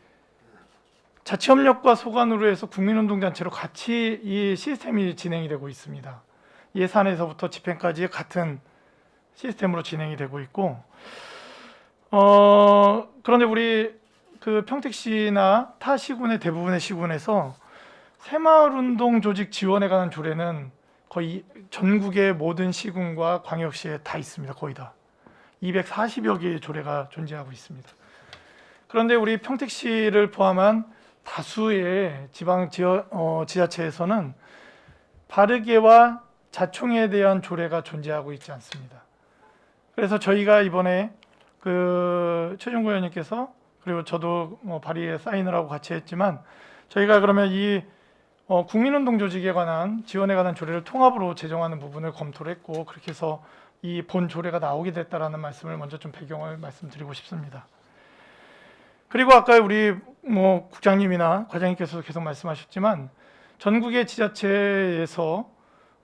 자치협력과 소관으로 해서 국민운동단체로 같이 이 시스템이 진행이 되고 있습니다. 예산에서부터 집행까지 같은 시스템으로 진행이 되고 있고 그런데 우리 그 평택시나 타 시군의 대부분의 시군에서 새마을운동 조직 지원에 관한 조례는 거의 전국의 모든 시군과 광역시에 다 있습니다. 거의 다 240여 개의 조례가 존재하고 있습니다. 그런데 우리 평택시를 포함한 다수의 지자체에서는 바르게와 자총에 대한 조례가 존재하고 있지 않습니다. 그래서 저희가 이번에 그 최종구 의원님께서 그리고 저도 발의에 사인을 하고 같이 했지만 저희가 그러면 이 국민운동 조직에 관한 지원에 관한 조례를 통합으로 제정하는 부분을 검토를 했고 그렇게 해서 이 본 조례가 나오게 됐다라는 말씀을 먼저 좀 배경을 말씀드리고 싶습니다. 그리고 아까 우리 국장님이나 과장님께서 계속 말씀하셨지만 전국의 지자체에서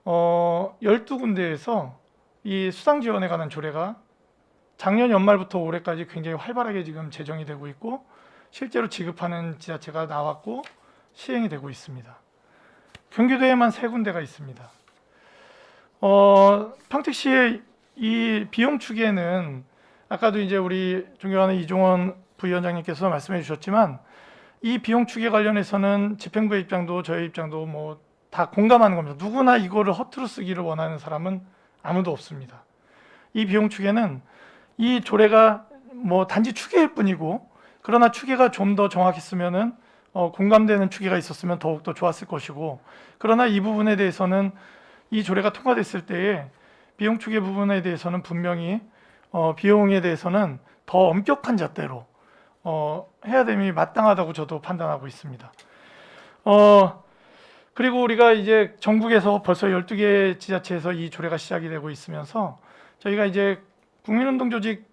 12군데에서 이 수당 지원에 관한 조례가 작년 연말부터 올해까지 굉장히 활발하게 지금 제정이 되고 있고 실제로 지급하는 지자체가 나왔고 시행이 되고 있습니다. 경기도에만 3군데가 있습니다. 평택시의 이 비용 추계는 아까도 이제 우리 존경하는 이종원 부위원장님께서 말씀해 주셨지만 이 비용 추계 관련해서는 집행부의 입장도 저의 입장도 뭐 다 공감하는 겁니다. 누구나 이거를 허투루 쓰기를 원하는 사람은 아무도 없습니다. 이 비용 추계는 이 조례가 뭐 단지 추계일 뿐이고 그러나 추계가 좀 더 정확했으면은 공감되는 추계가 있었으면 더욱더 좋았을 것이고 그러나 이 부분에 대해서는 이 조례가 통과됐을 때에 비용 추계 부분에 대해서는 분명히 비용에 대해서는 더 엄격한 잣대로 해야 됨이 마땅하다고 저도 판단하고 있습니다. 그리고 우리가 이제 전국에서 벌써 12개 지자체에서 이 조례가 시작이 되고 있으면서 저희가 이제 국민운동 조직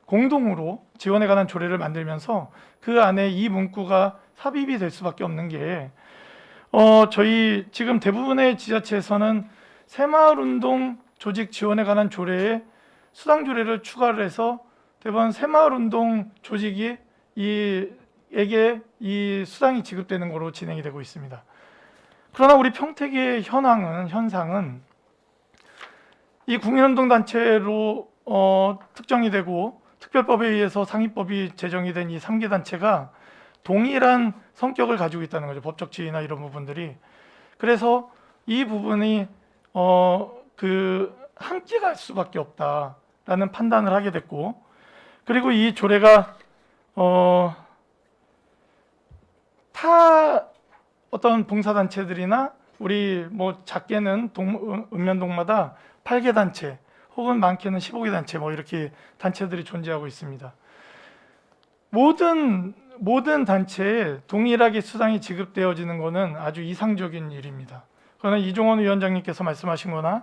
공동으로 지원에 관한 조례를 만들면서 그 안에 이 문구가 삽입이 될 수밖에 없는 게 저희 지금 대부분의 지자체에서는 새마을운동 조직 지원에 관한 조례에 수당 조례를 추가를 해서 대부분 새마을운동 조직이 에게 이 수당이 지급되는 것으로 진행이 되고 있습니다. 그러나 우리 평택의 현상은 이 국민운동 단체로 특정이 되고 특별법에 의해서 상위법이 제정이 된 이 3개 단체가 동일한 성격을 가지고 있다는 거죠. 법적 지위나 이런 부분들이. 그래서 이 부분이 함께 갈 수밖에 없다라는 판단을 하게 됐고, 그리고 이 조례가 타 어떤 봉사단체들이나 우리 뭐 작게는 읍면동마다 8개 단체 혹은 많게는 15개 단체 뭐 이렇게 단체들이 존재하고 있습니다. 모든 단체에 동일하게 수당이 지급되어지는 것은 아주 이상적인 일입니다. 그러나 이종원 위원장님께서 말씀하신 거나에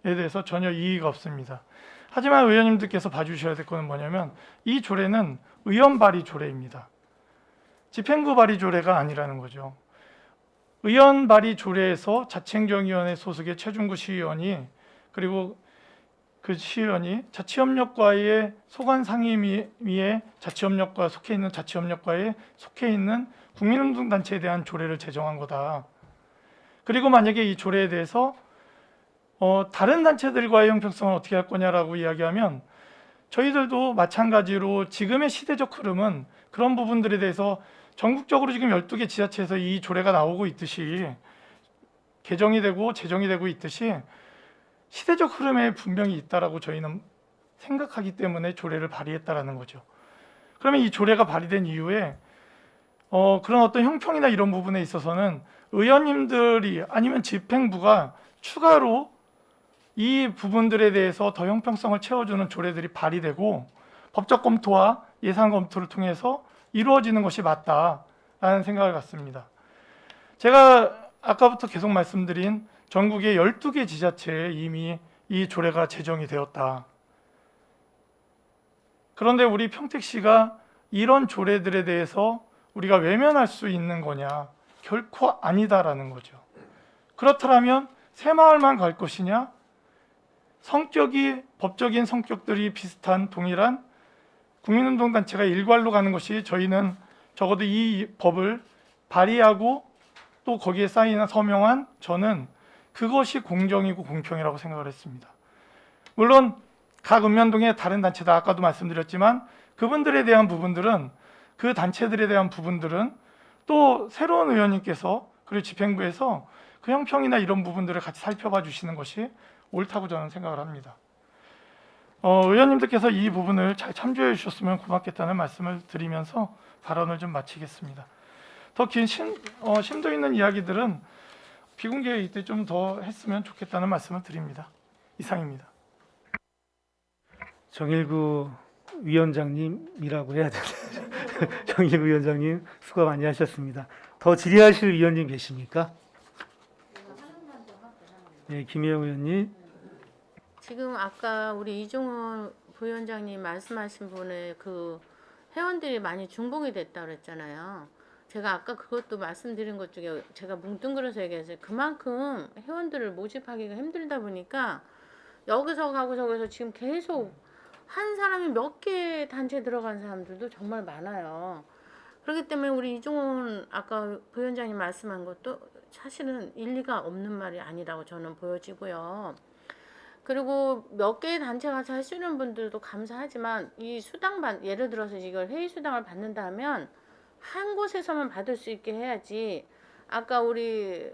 대해서 전혀 이의가 없습니다. 하지만 의원님들께서 봐주셔야 될 것은 뭐냐면 이 조례는 의원 발의 조례입니다. 집행부 발의 조례가 아니라는 거죠. 의원 발의 조례에서 자치행정위원회 소속의 최중구 시의원이 그리고 그 시의원이 자치협력과의 소관 상임위에 자치협력과 속해 있는 자치협력과에 속해 있는 국민운동 단체에 대한 조례를 제정한 거다. 그리고 만약에 이 조례에 대해서 다른 단체들과의 형평성을 어떻게 할 거냐라고 이야기하면 저희들도 마찬가지로 지금의 시대적 흐름은 그런 부분들에 대해서 전국적으로 지금 12개 지자체에서 이 조례가 나오고 있듯이 개정이 되고 제정이 되고 있듯이 시대적 흐름에 분명히 있다라고 저희는 생각하기 때문에 조례를 발의했다라는 거죠. 그러면 이 조례가 발의된 이후에 그런 어떤 형평이나 이런 부분에 있어서는 의원님들이 아니면 집행부가 추가로 이 부분들에 대해서 더 형평성을 채워주는 조례들이 발의되고 법적 검토와 예산 검토를 통해서 이루어지는 것이 맞다라는 생각을 갖습니다. 제가 아까부터 계속 말씀드린 전국의 12개 지자체에 이미 이 조례가 제정이 되었다. 그런데 우리 평택시가 이런 조례들에 대해서 우리가 외면할 수 있는 거냐? 결코 아니다라는 거죠. 그렇다면 새마을만 갈 것이냐? 성격이 법적인 성격들이 비슷한 동일한 국민운동단체가 일괄로 가는 것이 저희는 적어도 이 법을 발의하고 또 거기에 사인한 서명한 저는 그것이 공정이고 공평이라고 생각을 했습니다. 물론 각 읍면동의 다른 단체다 아까도 말씀드렸지만 그분들에 대한 부분들은 그 단체들에 대한 부분들은 또 새로운 의원님께서 그리고 집행부에서 그 형평이나 이런 부분들을 같이 살펴봐 주시는 것이 옳다고 저는 생각을 합니다. 의원님들께서 이 부분을 잘 참조해 주셨으면 고맙겠다는 말씀을 드리면서 발언을 좀 마치겠습니다. 더 긴 심도 있는 이야기들은 비공개회의 때 좀 더 했으면 좋겠다는 말씀을 드립니다. 이상입니다. 정일구 위원장님이라고 해야 되나요? 정일구 위원장님 수고 많이 하셨습니다. 더 질의하실 위원님 계십니까? 네, 김혜영 의원님. 지금 아까 우리 이종원 부위원장님 말씀하신 분의 그 회원들이 많이 중복이 됐다고 그랬잖아요. 제가 아까 그것도 말씀드린 것 중에 제가 뭉뚱그려서 얘기했어요. 그만큼 회원들을 모집하기가 힘들다 보니까 여기서 가고 저기서 지금 계속 한 사람이 몇 개 단체 들어간 사람들도 정말 많아요. 그렇기 때문에 우리 이종원 아까 부위원장님 말씀한 것도 사실은 일리가 없는 말이 아니라고 저는 보여지고요. 그리고 몇 개의 단체 가서 하시는 분들도 감사하지만 이 예를 들어서 이걸 회의 수당을 받는다 하면 한 곳에서만 받을 수 있게 해야지. 아까 우리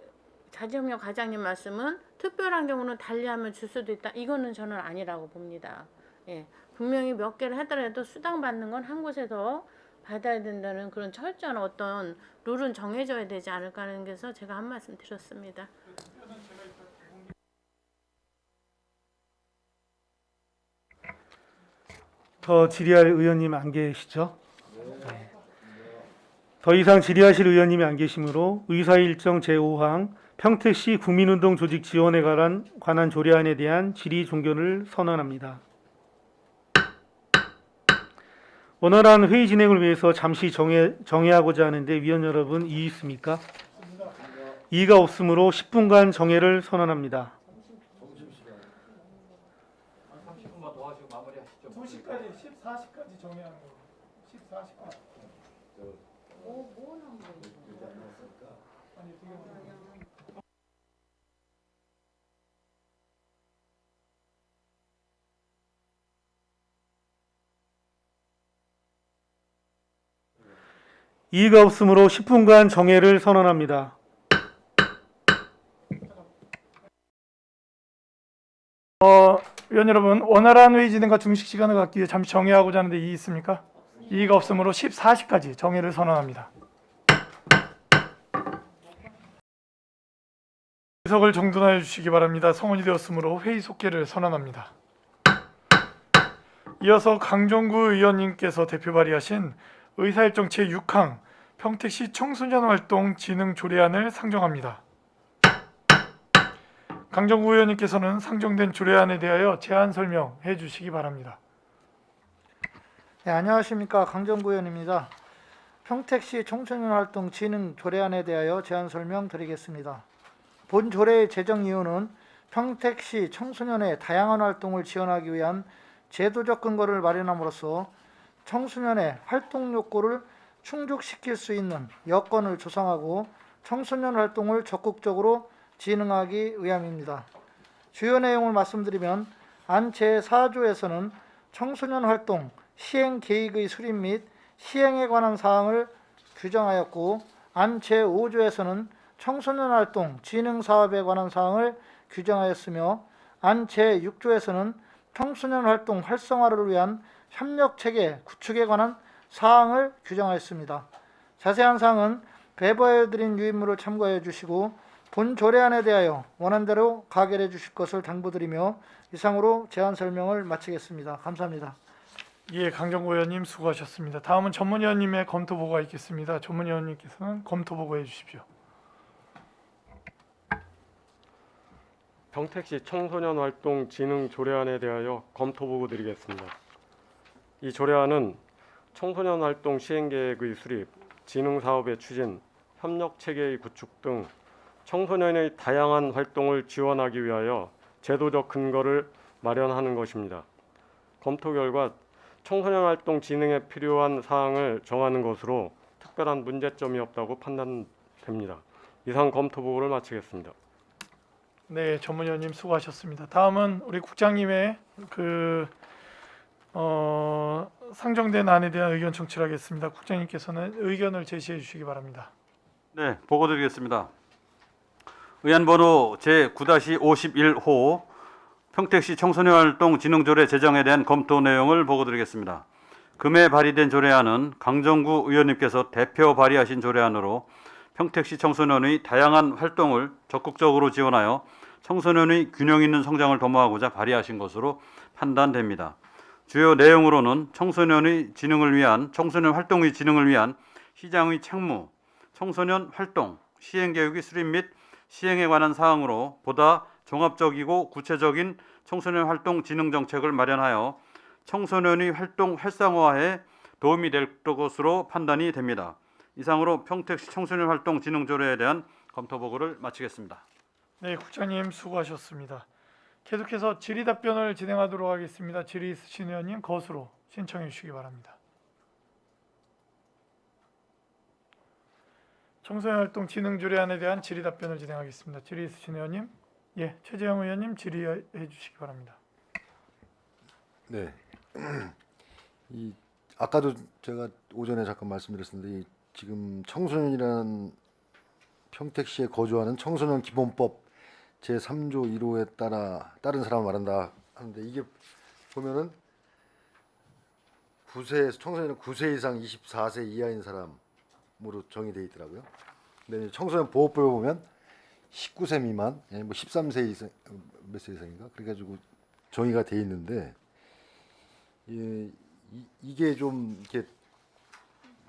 자지협력 과장님 말씀은 특별한 경우는 달리하면 줄 수도 있다. 이거는 저는 아니라고 봅니다. 예, 분명히 몇 개를 하더라도 수당 받는 건 한 곳에서 받아야 된다는 그런 철저한 어떤 룰은 정해져야 되지 않을까 하는 게서 제가 한 말씀 드렸습니다. 더 질의할 의원님 안 계시죠? 네. 더 이상 질의하실 의원님이 안 계시므로 의사일정 제5항 평택시 국민운동 조직 지원에 관한 조례안에 대한 질의 종결을 선언합니다. 원활한 회의 진행을 위해서 잠시 정회하고자 하는데 위원 여러분 이의 있습니까? 이의가 없으므로 10분간 정회를 선언합니다. 2시까지 14시까지 정리하는 거. 14시까지. 이의가 없으므로 10분간 정회를 선언합니다. 위원 여러분, 원활한 회의 진행과 중식 시간을 갖기 위해 잠시 정회하고자 하는데 이의 있습니까? 이의가 없으므로 14시까지 정회를 선언합니다. 의석을 정돈하여 주시기 바랍니다. 성원이 되었으므로 회의 속개를 선언합니다. 이어서 강정구 의원님께서 대표 발의하신 의사일정 제6항 평택시 청소년활동 진흥 조례안을 상정합니다. 강정구 의원님께서는 상정된 조례안에 대하여 제안 설명해 주시기 바랍니다. 네, 안녕하십니까. 강정구 의원입니다. 평택시 청소년활동 진흥 조례안에 대하여 제안 설명드리겠습니다. 본 조례의 제정 이유는 평택시 청소년의 다양한 활동을 지원하기 위한 제도적 근거를 마련함으로써 청소년의 활동 욕구를 충족시킬 수 있는 여건을 조성하고 청소년 활동을 적극적으로 진흥하기 위함입니다. 주요 내용을 말씀드리면 안 제4조에서는 청소년 활동 시행 계획의 수립 및 시행에 관한 사항을 규정하였고 안 제5조에서는 청소년 활동 진흥 사업에 관한 사항을 규정하였으며 안 제6조에서는 청소년 활동 활성화를 위한 협력체계 구축에 관한 사항을 규정하였습니다. 자세한 사항은 배부해드린 유인물을 참고해 주시고 본 조례안에 대하여 원안대로 가결해 주실 것을 당부드리며 이상으로 제안 설명을 마치겠습니다. 감사합니다. 예, 강정구 의원님 수고하셨습니다. 다음은 전문위원님의 검토보고가 있겠습니다. 전문위원님께서는 검토보고해 주십시오. 평택시 청소년 활동 진흥 조례안에 대하여 검토보고 드리겠습니다. 이 조례안은 청소년 활동 시행 계획의 수립, 진흥 사업의 추진, 협력 체계의 구축 등 청소년의 다양한 활동을 지원하기 위하여 제도적 근거를 마련하는 것입니다. 검토 결과 청소년 활동 진흥에 필요한 사항을 정하는 것으로 특별한 문제점이 없다고 판단됩니다. 이상 검토 보고를 마치겠습니다. 네, 전문위원님 수고하셨습니다. 다음은 우리 국장님의 상정된 안에 대한 의견 청취를 하겠습니다. 국장님께서는 의견을 제시해 주시기 바랍니다. 네, 보고 드리겠습니다. 의안번호 제9-51호 평택시 청소년활동 진흥조례 제정에 대한 검토 내용을 보고 드리겠습니다. 금에 발의된 조례안은 강정구 의원님께서 대표 발의하신 조례안으로 평택시 청소년의 다양한 활동을 적극적으로 지원하여 청소년의 균형 있는 성장을 도모하고자 발의하신 것으로 판단됩니다. 주요 내용으로는 청소년 활동의 진흥을 위한 시장의 책무, 청소년 활동, 시행계획의 수립 및 시행에 관한 사항으로 보다 종합적이고 구체적인 청소년 활동 진흥 정책을 마련하여 청소년의 활동 활성화에 도움이 될 것으로 판단이 됩니다. 이상으로 평택시 청소년 활동 진흥 조례에 대한 검토 보고를 마치겠습니다. 네, 국장님 수고하셨습니다. 계속해서 질의 답변을 진행하도록 하겠습니다. 질의 있으신 의원님 거수로 신청해 주시기 바랍니다. 청소년 활동 진흥 조례안에 대한 질의 답변을 진행하겠습니다. 질의 있으신 의원님, 예, 최재형 의원님 질의해 주시기 바랍니다. 네. 이 아까도 제가 오전에 잠깐 말씀드렸었는데, 이 지금 청소년이라는 평택시에 거주하는 청소년 기본법 제3조 1호에 따라 다른 사람을 말한다 하는데, 이게 보면은 청소년은 9세 이상 24세 이하인 사람으로 정의되어 있더라고요. 근데 이제 청소년 보호법에 보면 19세 미만, 뭐 13세 이상, 몇 세 이상인가? 그래가지고 정의가 돼 있는데, 예, 이게 좀 이렇게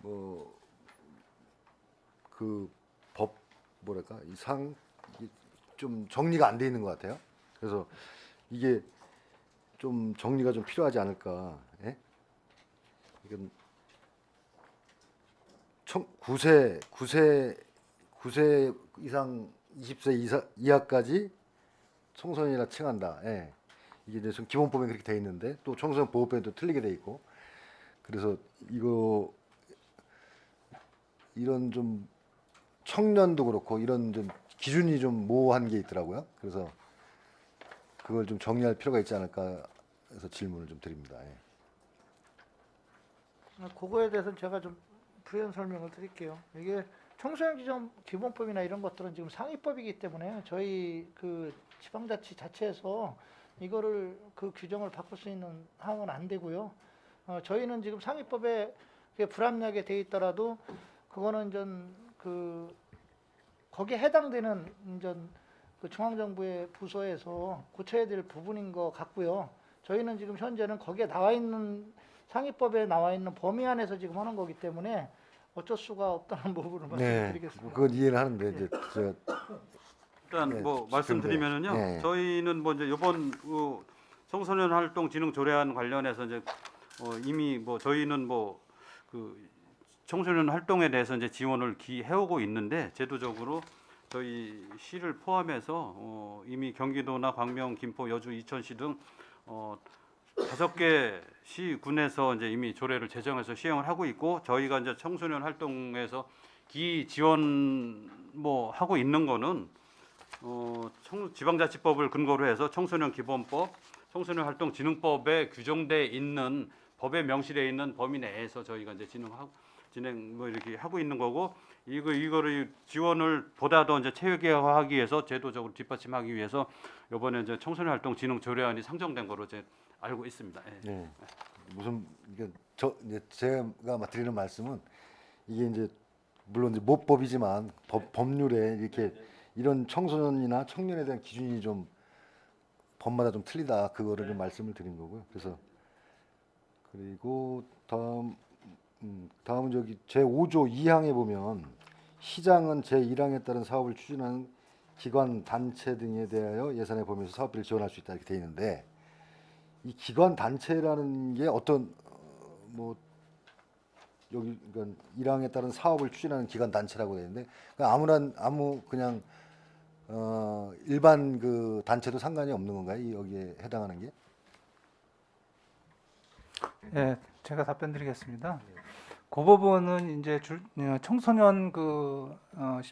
뭐 그 법 뭐랄까 이상 좀 정리가 안 돼 있는 것 같아요. 그래서 이게 좀 정리가 좀 필요하지 않을까. 예? 이건 9세 이상 20세 이하까지 청소년이라 칭한다. 예. 이게 이제 기본법에 그렇게 돼 있는데, 또 청소년 보호법에도 틀리게 돼 있고, 그래서 이런 좀 청년도 그렇고 이런 좀 기준이 좀 모호한 게 있더라고요. 그래서 그걸 좀 정리할 필요가 있지 않을까 해서 질문을 좀 드립니다. 예. 그거에 대해서는 제가 좀 부연 설명을 드릴게요. 이게 청소년 기본법이나 이런 것들은 지금 상위법이기 때문에 저희 그 지방자치 자체에서 이거를 그 규정을 바꿀 수 있는 항은 안 되고요. 저희는 지금 상위법에 그게 불합리하게 돼 있더라도 그거는 거기에 해당되는 그 중앙정부의 부서에서 고쳐야 될 부분인 것 같고요. 저희는 지금 현재는 거기에 나와 있는 상위법에 나와 있는 범위 안에서 지금 하는 거기 때문에 어쩔 수가 없다는 부분을 말씀드리겠습니다. 그건 이해를 하는데 이제 제가 일단 네, 뭐 말씀드리면은요. 네. 저희는 뭐 이제 이번 청소년 활동 진흥 조례안 관련해서 이제 이미 뭐 저희는 뭐 그 청소년 활동에 대해서 이제 지원을 해오고 있는데, 제도적으로 저희 시를 포함해서 이미 경기도나 광명, 김포, 여주, 이천시 등 5개 시군에서 이제 이미 조례를 제정해서 시행을 하고 있고, 저희가 이제 청소년 활동에서 지원 뭐 하고 있는 거는 지방자치법을 근거로 해서 청소년 기본법, 청소년 활동 진흥법에 규정돼 있는 법에 명시되어 있는 범위 내에서 저희가 이제 진행 뭐 이렇게 하고 있는 거고, 이거를 지원을 보다 더 이제 체계화하기 위해서, 제도적으로 뒷받침하기 위해서 이번에 이제 청소년 활동 진흥 조례안이 상정된 거로 이제 알고 있습니다. 예. 네. 무슨 이게 이제 제가 드리는 말씀은, 이게 이제 물론 이제 모법이지만 법률에 이렇게 이런 청소년이나 청년에 대한 기준이 좀 법마다 좀 틀리다, 그거를 좀 말씀을 드린 거고요. 그래서 그리고 다음은 저기 제5조 2항에 보면 시장은 제1항에 따른 사업을 추진하는 기관 단체 등에 대하여 예산의 범위에서 사업비를 지원할 수 있다, 이렇게 돼 있는데, 이 기관 단체라는 게 어떤 뭐 여기 그러니까 1항에 따른 사업을 추진하는 기관 단체라고 되어 있는데, 그냥 일반 그 단체도 상관이 없는 건가요? 여기에 해당하는 게? 예, 제가 답변드리겠습니다. 그 부분은 이제 청소년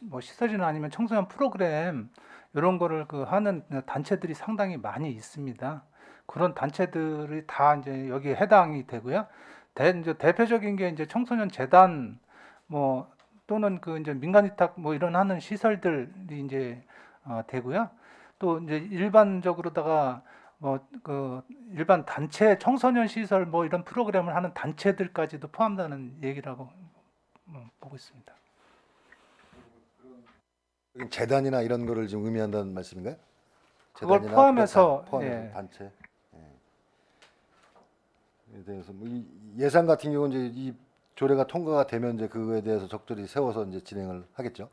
뭐 시설이나 아니면 청소년 프로그램 이런 거를 하는 단체들이 상당히 많이 있습니다. 그런 단체들이 다 이제 여기에 해당이 되고요. 이제 대표적인 게 이제 청소년 재단 뭐 또는 이제 민간 위탁 뭐 이런 하는 시설들이 이제 되고요. 또 이제 일반적으로다가 일반 단체 청소년 시설 뭐 이런 프로그램을 하는 단체들까지도 포함되는 얘기라고 보고 있습니다. 재단이나 이런 거를 지금 의미한다는 말씀인가요? 그걸 재단이나 포함해서 포함해서 단체. 에 대해서 뭐 이 예산 같은 경우는 이제 이 조례가 통과가 되면 이제 그거에 대해서 적절히 세워서 이제 진행을 하겠죠.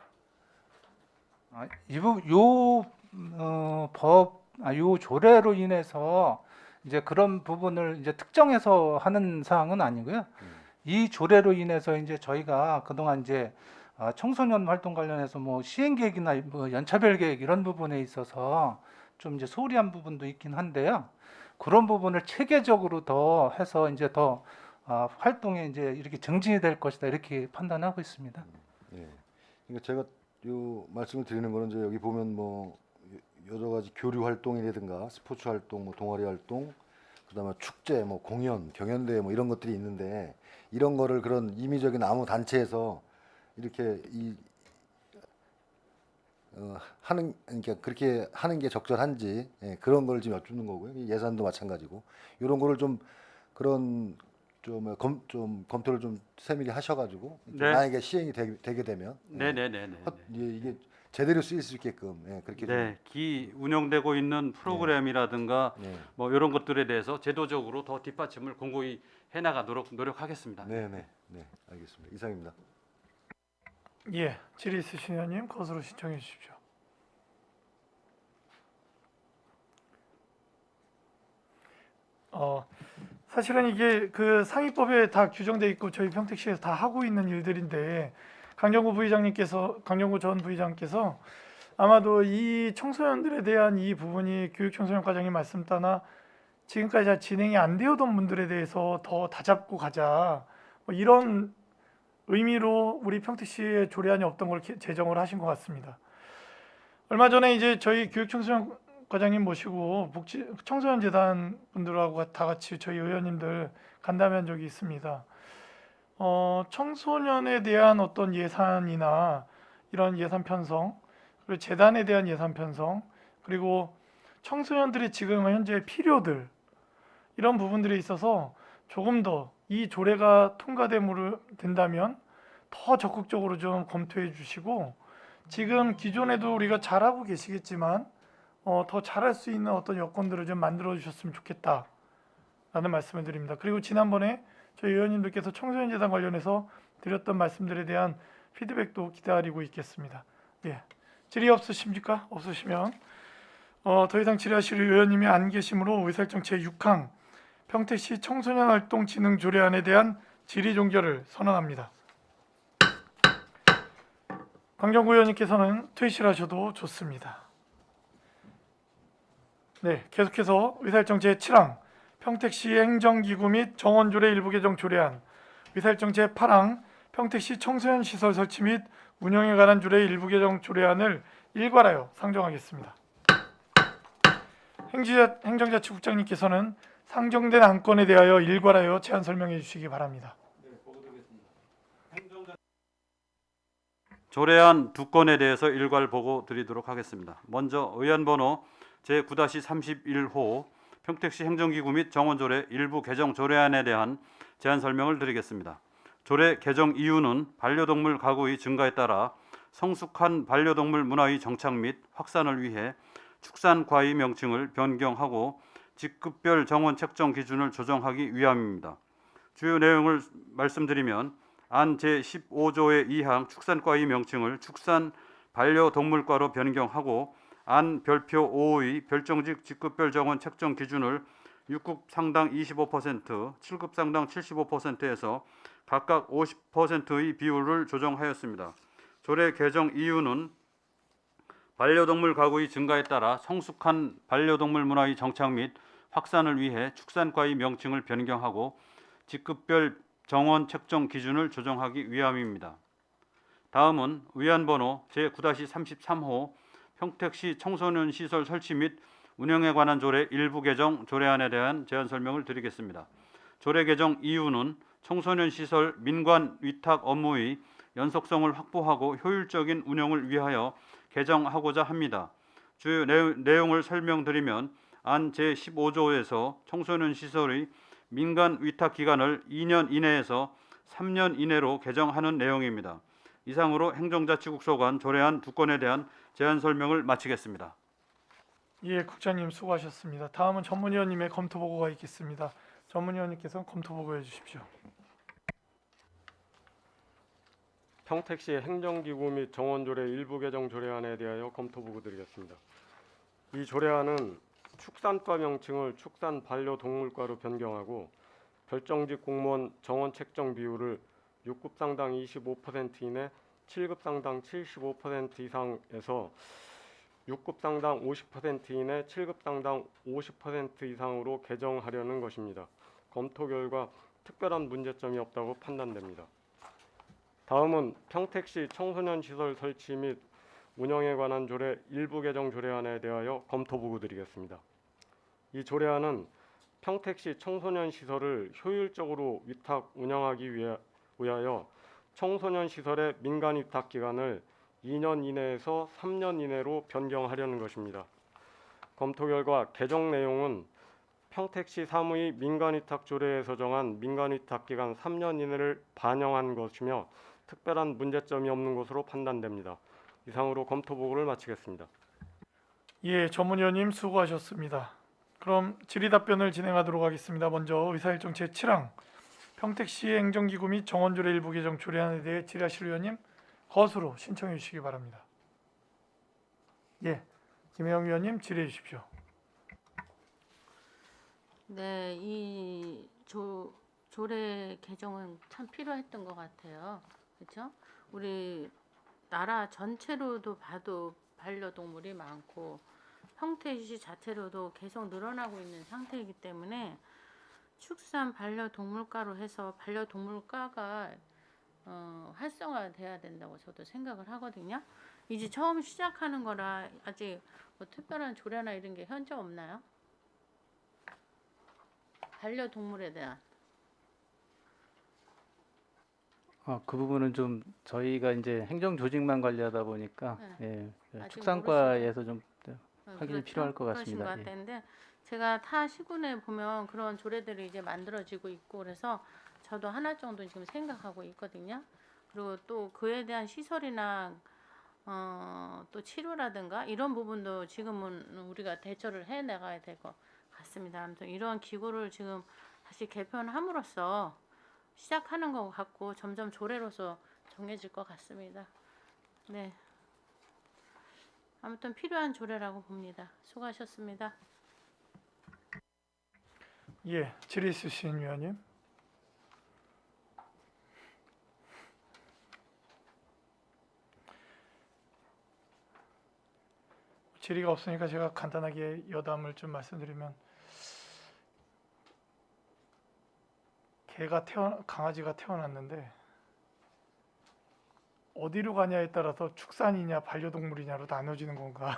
요 조례로 인해서 이제 그런 부분을 이제 특정해서 하는 사항은 아니고요. 이 조례로 인해서 이제 저희가 그동안 이제 청소년 활동 관련해서 뭐 시행 계획이나 뭐 연차별 계획 이런 부분에 있어서 좀 이제 소홀히 한 부분도 있긴 한데요. 그런 부분을 체계적으로 더 해서 이제 더 활동에 이제 이렇게 증진이 될 것이다, 이렇게 판단하고 있습니다. 예. 그러니까 제가 요 말씀을 드리는 거는 이제 여기 보면 뭐 여러 가지 교류 활동이라든가 스포츠 활동, 뭐 동아리 활동, 그다음에 축제, 뭐 공연, 경연대회 뭐 이런 것들이 있는데 이런 거를 그런 임의적인 아무 단체에서 이렇게 하는 그러니까 그렇게 하는 게 적절한지 그런 걸 지금 여쭙는 거고요. 예산도 마찬가지고 이런 거를 좀 그런 좀 검토를 좀 세밀히 하셔가지고 네. 만약에 시행이 되게 되면 네네네네. 이게 제대로 쓰일 수 있게끔 그렇게 네, 기 운영되고 있는 프로그램이라든가 좀, 뭐 이런 것들에 대해서 제도적으로 더 뒷받침을 공고히 해나가도록 노력하겠습니다. 네, 알겠습니다. 이상입니다. 예, 질의 있으신 의원님 거스로 신청해 주십시오. 사실은 이게 그 상위법에 다 규정돼 있고 저희 평택시에서 다 하고 있는 일들인데 강정구 전 부의장께서 아마도 이 청소년들에 대한 이 부분이 교육청소년과장님 말씀 따나 지금까지 다 진행이 안 되었던 분들에 대해서 더 다잡고 가자 뭐 이런 의미로 우리 평택시에 조례안이 없던 걸 제정을 하신 것 같습니다. 얼마 전에 이제 저희 교육청소년과장님 모시고 청소년재단 분들하고 다 같이 저희 의원님들 간담회한 적이 있습니다. 청소년에 대한 어떤 예산이나 이런 예산 편성, 그리고 재단에 대한 예산 편성, 그리고 청소년들이 지금 현재 필요들 이런 부분들에 있어서 조금 더 이 조례가 된다면 더 적극적으로 좀 검토해 주시고 지금 기존에도 우리가 잘하고 계시겠지만 더 잘할 수 있는 어떤 여건들을 좀 만들어 주셨으면 좋겠다라는 말씀을 드립니다. 그리고 지난번에 저희 의원님들께서 청소년재단 관련해서 드렸던 말씀들에 대한 피드백도 기다리고 있겠습니다. 예, 질의 없으십니까? 없으시면 더 이상 질의하실 의원님이 안 계시므로 의사일정 제6항 평택시 청소년활동진흥조례안에 대한 질의 종결을 선언합니다. 강정구 의원님께서는 퇴실 하셔도 좋습니다. 네, 계속해서 의사일정 제7항 평택시 행정기구 및 정원조례 일부 개정 조례안, 의사일정 제8항 평택시 청소년 시설 설치 및 운영에 관한 조례 일부 개정 조례안을 일괄하여 상정하겠습니다. 행정자치국장님께서는 상정된 안건에 대하여 일괄하여 제안 설명해 주시기 바랍니다. 조례안 두 건에 대해서 일괄 보고 드리도록 하겠습니다. 먼저 의안 번호 제9-31호 평택시 행정기구 및 정원조례 일부 개정 조례안에 대한 제안 설명을 드리겠습니다. 조례 개정 이유는 반려동물 가구의 증가에 따라 성숙한 반려동물 문화의 정착 및 확산을 위해 축산과의 명칭을 변경하고 직급별 정원 책정 기준을 조정하기 위함입니다. 주요 내용을 말씀드리면 안 제15조의 2항 축산과의 명칭을 축산 반려동물과로 변경하고 안 별표 5의 별정직 직급별 정원 책정 기준을 6급 상당 25%, 7급 상당 75%에서 각각 50%의 비율을 조정하였습니다. 조례 개정 이유는 반려동물 가구의 증가에 따라 성숙한 반려동물 문화의 정착 및 확산을 위해 축산과의 명칭을 변경하고 직급별 정원 책정 기준을 조정하기 위함입니다. 다음은 의안 번호 제9-33호 평택시 청소년 시설 설치 및 운영에 관한 조례 일부 개정 조례안에 대한 제안 설명을 드리겠습니다. 조례 개정 이유는 청소년 시설 민관 위탁 업무의 연속성을 확보하고 효율적인 운영을 위하여 개정하고자 합니다. 주요 내용을 설명드리면 안 제15조에서 청소년 시설의 민간 위탁 기간을 2년 이내에서 3년 이내로 개정하는 내용입니다. 이상으로 행정자치국 소관 조례안 두 건에 대한 제안 설명을 마치겠습니다. 예, 국장님 수고하셨습니다. 다음은 전문위원님의 검토 보고가 있겠습니다. 전문위원님께서 검토 보고해 주십시오. 평택시 행정기구 및 정원조례 일부 개정 조례안에 대하여 검토 보고 드리겠습니다. 이 조례안은 축산과 명칭을 축산 반려동물과로 변경하고 별정직 공무원 정원 책정 비율을 6급 상당 25% 이내 7급 상당 75% 이상에서 6급 상당 50% 이내 7급 상당 50% 이상으로 개정하려는 것입니다. 검토 결과 특별한 문제점이 없다고 판단됩니다. 다음은 평택시 청소년 시설 설치 및 운영에 관한 조례 일부 개정 조례안에 대하여 검토 보고 드리겠습니다. 이 조례안은 평택시 청소년 시설을 효율적으로 위탁 운영하기 위하여 청소년 시설의 민간 위탁 기간을 2년 이내에서 3년 이내로 변경하려는 것입니다. 검토 결과 개정 내용은 평택시 사무의 민간위탁 조례에서 정한 민간위탁 기간 3년 이내를 반영한 것이며 특별한 문제점이 없는 것으로 판단됩니다. 이상으로 검토 보고를 마치겠습니다. 예, 전문위원님 수고하셨습니다. 그럼 질의 답변을 진행하도록 하겠습니다. 먼저 의사일정 제7항 평택시 행정기구 및 정원조례 일부 개정 조례안에 대해 질의하실 위원님 거수로 신청해 주시기 바랍니다. 예, 김혜영 위원님 질의해 주십시오. 네, 이 조례 개정은 참 필요했던 것 같아요. 그렇죠? 우리 나라 전체로도 봐도 반려동물이 많고 평택시 자체로도 계속 늘어나고 있는 상태이기 때문에 축산 반려동물과로 해서 반려동물과가 활성화돼야 된다고 저도 생각을 하거든요. 이제 처음 시작하는 거라 아직 뭐 특별한 조례나 이런 게 현재 없나요? 반려동물에 대한. 그 부분은 좀 저희가 이제 행정 조직만 관리하다 보니까 아직 축산과에서 좀 확인이 그렇죠? 필요할 것 그러신 같습니다. 것 같은데 제가 타 시군에 보면 그런 조례들이 이제 만들어지고 있고 그래서 저도 하나 정도 지금 생각하고 있거든요. 그리고 또 그에 대한 시설이나 또 치료라든가 이런 부분도 지금은 우리가 대처를 해 나가야 될 것 같습니다. 아무튼 이러한 기구를 지금 다시 개편함으로써 시작하는 것 같고 점점 조례로서 정해질 것 같습니다. 네. 아무튼 필요한 조례라고 봅니다. 수고하셨습니다. 예, 질의 있으신 위원님. 질의가 없으니까 제가 간단하게 여담을 좀 말씀드리면 강아지가 태어났는데 어디로 가냐에 따라서 축산이냐 반려동물이냐로 나눠지는 건가?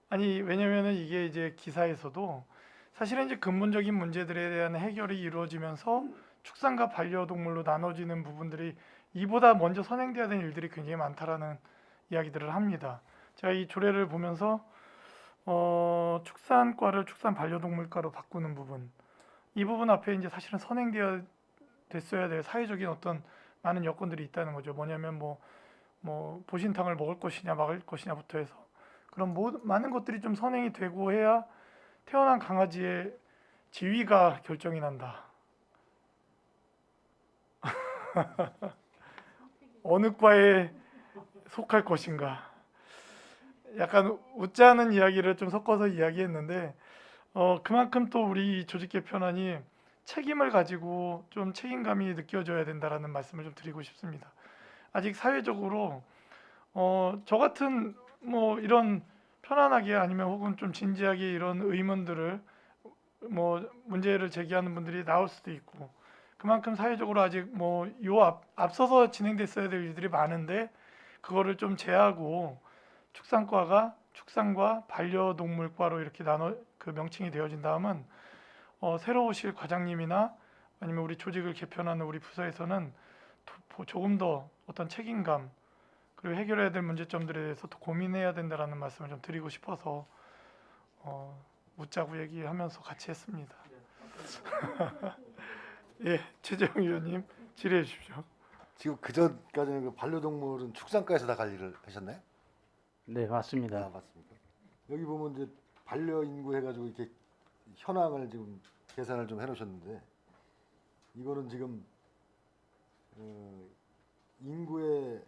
아니 왜냐면은 이게 이제 기사에서도 사실은 이제 근본적인 문제들에 대한 해결이 이루어지면서 축산과 반려동물로 나눠지는 부분들이 이보다 먼저 선행돼야 되는 일들이 굉장히 많다라는 이야기들을 합니다. 제가 이 조례를 보면서 축산과를 축산 반려동물과로 바꾸는 부분, 이 부분 앞에 이제 사실은 선행되어야 됐어야 될 사회적인 어떤 많은 여건들이 있다는 거죠. 뭐냐면 뭐 보신탕을 먹을 것이냐 막을 것이냐부터 해서 그런 많은 것들이 좀 선행이 되고 해야 태어난 강아지의 지위가 결정이 난다. 어느 과에 속할 것인가. 약간 웃지 않은 이야기를 좀 섞어서 이야기했는데 그만큼 또 우리 조직 개편안이 책임을 가지고 좀 책임감이 느껴져야 된다라는 말씀을 좀 드리고 싶습니다. 아직 사회적으로 저 같은 뭐 이런 편안하게 아니면 혹은 좀 진지하게 이런 의문들을 뭐 문제를 제기하는 분들이 나올 수도 있고 그만큼 사회적으로 아직 뭐 앞서서 진행됐어야 될 일들이 많은데 그거를 좀 제하고 축산과가 축산과 반려동물과로 이렇게 그 명칭이 되어진 다음은 새로 오실 과장님이나 아니면 우리 조직을 개편하는 우리 부서에서는 조금 더 어떤 책임감 그리고 해결해야 될 문제점들에 대해서 더 고민해야 된다라는 말씀을 좀 드리고 싶어서 묻자고 얘기하면서 같이 했습니다. 예, 최재형 의원님 질의해 주십시오. 지금 그 전까지는 그 반려동물은 축산과에서 다 관리를 하셨나요? 네, 맞습니다. 아, 맞습니까? 여기 보면 이제 반려 인구 해가지고 이렇게 현황을 지금 계산을 좀 해놓으셨는데 이거는 지금 인구의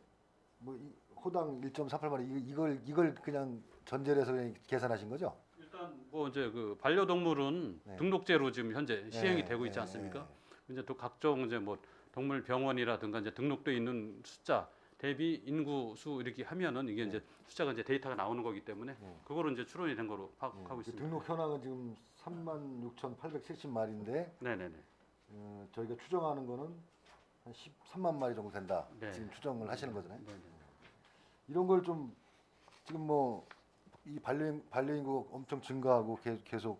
뭐 호당 1.48만 이걸 그냥 전제로 해서 그냥 계산하신 거죠? 일단 뭐 이제 그 반려동물은 네. 등록제로 지금 현재 시행이 네, 되고 있지 네, 않습니까? 네. 이제 또 각종 이제 뭐 동물 병원이라든가 이제 등록돼 있는 숫자 대비 인구 수 이렇게 하면은 이게 이제 숫자가 이제 데이터가 나오는 거기 때문에 그거로 이제 추론이 된 거로 파악하고 그 있습니다. 등록 현황은 지금 36,870마리인데 네네네. 저희가 추정하는 거는 한 13만 마리 정도 된다. 네. 지금 추정을 하시는 거잖아요. 네, 네. 이런 걸 좀 지금 뭐 이 반려인구가 엄청 증가하고 계속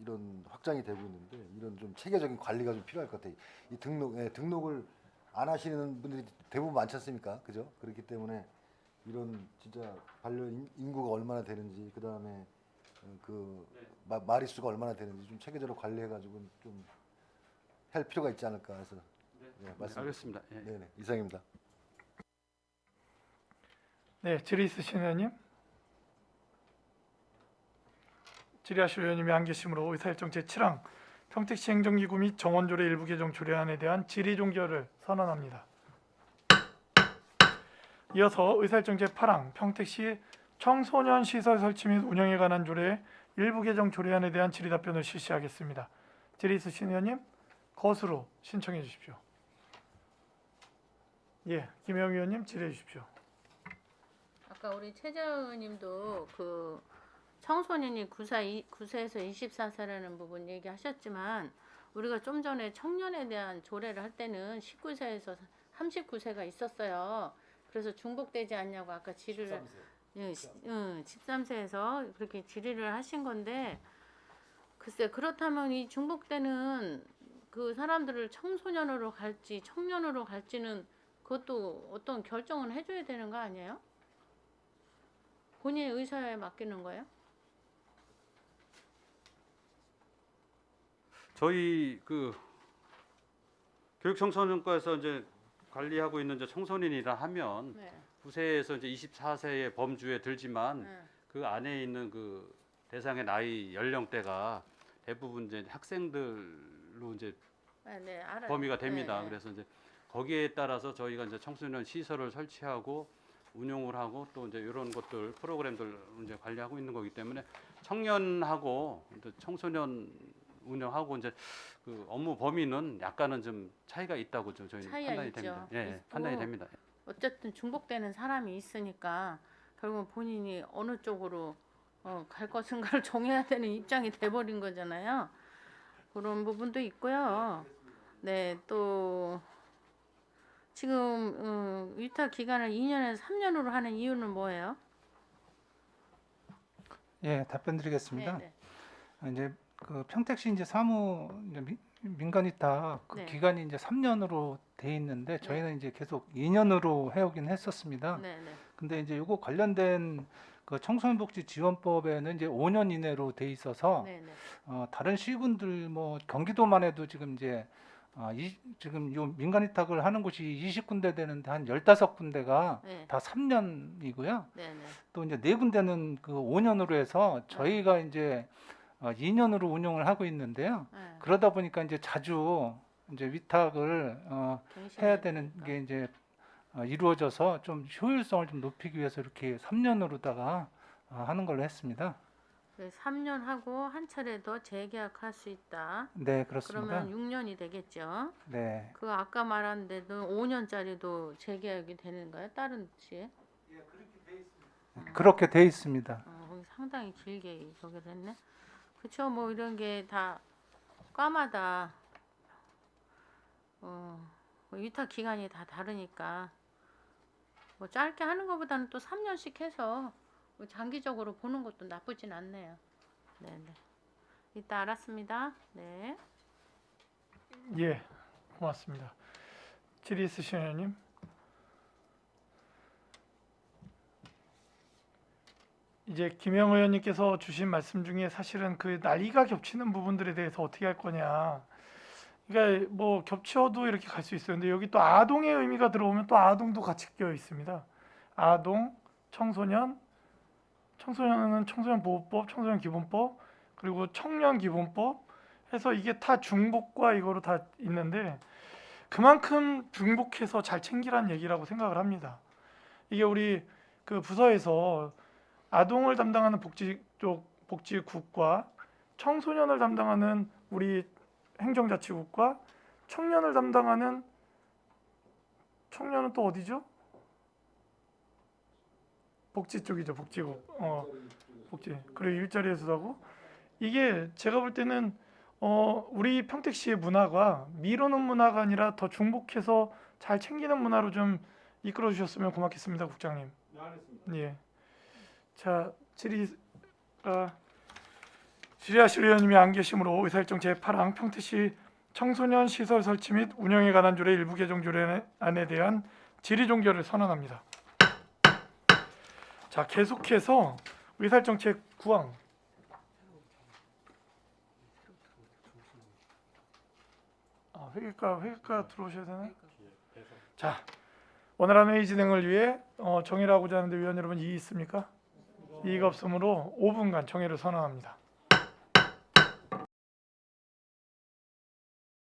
이런 확장이 되고 있는데 이런 좀 체계적인 관리가 좀 필요할 것 같아요. 이 등록을 안 하시는 분들이 대부분 많지 않습니까? 그죠? 그렇기 때문에 이런 진짜 반려인구가 얼마나 되는지 그 다음에 마리수가 얼마나 되는지 좀 체계적으로 관리해가지고 좀 할 필요가 있지 않을까 해서 말씀. 알겠습니다. 예. 네네 이상입니다. 네, 질의 있으신 의원님. 질의하실 의원님이 안 계시므로 의사일정 제7항 평택시 행정기구 및 정원조례 일부 개정 조례안에 대한 질의 종결을 선언합니다. 이어서 의사일정 제8항 평택시 청소년 시설 설치 및 운영에 관한 조례 일부 개정 조례안에 대한 질의 답변을 실시하겠습니다. 질의 있으신 의원님 거수로 신청해 주십시오. 예, 김영 의원님 질의해 주십시오. 아까 우리 최재형 의원님도 그 청소년이 9세에서 24세라는 부분 얘기하셨지만 우리가 좀 전에 청년에 대한 조례를 할 때는 19세에서 39세가 있었어요. 그래서 중복되지 않냐고 아까 질의를 13세에서 그렇게 질의를 하신 건데 글쎄 그렇다면 이 중복되는 그 사람들을 청소년으로 갈지 청년으로 갈지는 그것도 어떤 결정은 해줘야 되는 거 아니에요? 본인의 의사에 맡기는 거예요? 저희 그 교육청소년과에서 이제 관리하고 있는 이제 청소년이라 하면 네. 9세에서 이제 24세의 범주에 들지만 네. 그 안에 있는 그 대상의 나이 연령대가 대부분 이제 학생들로 이제 네, 알아요. 범위가 됩니다. 네, 네. 그래서 이제 거기에 따라서 저희가 이제 청소년 시설을 설치하고 운용을 하고 또 이제 이런 것들 프로그램들 이제 관리하고 있는 거기 때문에 청년하고 청소년 운영하고 이제 그 업무 범위는 약간은 좀 차이가 있다고 좀 저희는 차이가 판단이 있죠. 됩니다. 예, 있고 판단이 됩니다. 어쨌든 중복되는 사람이 있으니까 결국 본인이 어느 쪽으로 갈 것인가를 정해야 되는 입장이 돼버린 거잖아요. 그런 부분도 있고요. 네, 또 지금 위탁 기간을 2년에서 3년으로 하는 이유는 뭐예요? 예, 답변드리겠습니다. 네, 이제 그 평택시 이제 사무 이제 민간 위탁 그 네. 기간이 이제 3년으로 돼 있는데 저희는 이제 계속 2년으로 해오긴 했었습니다. 네, 네. 근데 이제 요거 관련된 그 청소년복지 지원법에는 이제 5년 이내로 돼 있어서 네, 네. 다른 시군들 뭐 경기도만 해도 지금 이제 지금 요 민간 위탁을 하는 곳이 20군데 되는데 한 15군데가 네. 다 3년이고요. 네, 네. 또 이제 4군데는 그 5년으로 해서 저희가 이제 2년으로 운영을 하고 있는데요. 네. 그러다 보니까 이제 자주 이제 위탁을 해야 되는 게 이제 이루어져서 좀 효율성을 좀 높이기 위해서 이렇게 3년으로다가 하는 걸로 했습니다. 3년 하고 한 차례 더 재계약할 수 있다. 네, 그렇습니다. 그러면 6년이 되겠죠. 네. 그 아까 말한 데도 5년짜리도 재계약이 되는 거예요? 다른 시에? 그렇게 돼 있습니다. 거기 상당히 길게 저기 됐네. 그쵸? 뭐 이런 게 다 과마다 위탁 기간이 다 다르니까 뭐 짧게 하는 것보다는 또 3년씩 해서 뭐 장기적으로 보는 것도 나쁘진 않네요. 네네. 이따 알았습니다. 네. 예, 고맙습니다. 질의 있으신 의원님. 이제 김영 의원님께서 주신 말씀 중에 사실은 그 나이가 겹치는 부분들에 대해서 어떻게 할 거냐. 그러니까 뭐 겹쳐도 이렇게 갈 수 있어요. 근데 여기 또 아동의 의미가 들어오면 또 아동도 같이 껴 있습니다. 아동, 청소년은 청소년보호법, 청소년기본법, 그리고 청년기본법 해서 이게 다 중복과 이거로 다 있는데 그만큼 중복해서 잘 챙기라는 얘기라고 생각을 합니다. 이게 우리 그 부서에서 아동을 담당하는 복지국과 청소년을 담당하는 우리 행정자치국과 청년을 담당하는 청년은 또 어디죠? 복지 쪽이죠. 복지국. 복지. 그리고 일자리에서도 하고 이게 제가 볼 때는 우리 평택시의 문화가 미루는 문화가 아니라 더 중복해서 잘 챙기는 문화로 좀 이끌어 주셨으면 고맙겠습니다, 국장님. 예. 자, 질의하실 의원님이 안 계시므로 의사일정 제8항 평택시 청소년 시설 설치 및 운영에 관한 조례 일부 개정 조례안에 대한 질의 종결을 선언합니다. 자, 계속해서 의사일정 제9항 회계과 들어오셔야 되나요? 자, 원활한 회의 진행을 위해 정의를 하고자 하는데 위원 여러분 이의 있습니까? 이의가 없으므로 5분간 정의를 선언합니다.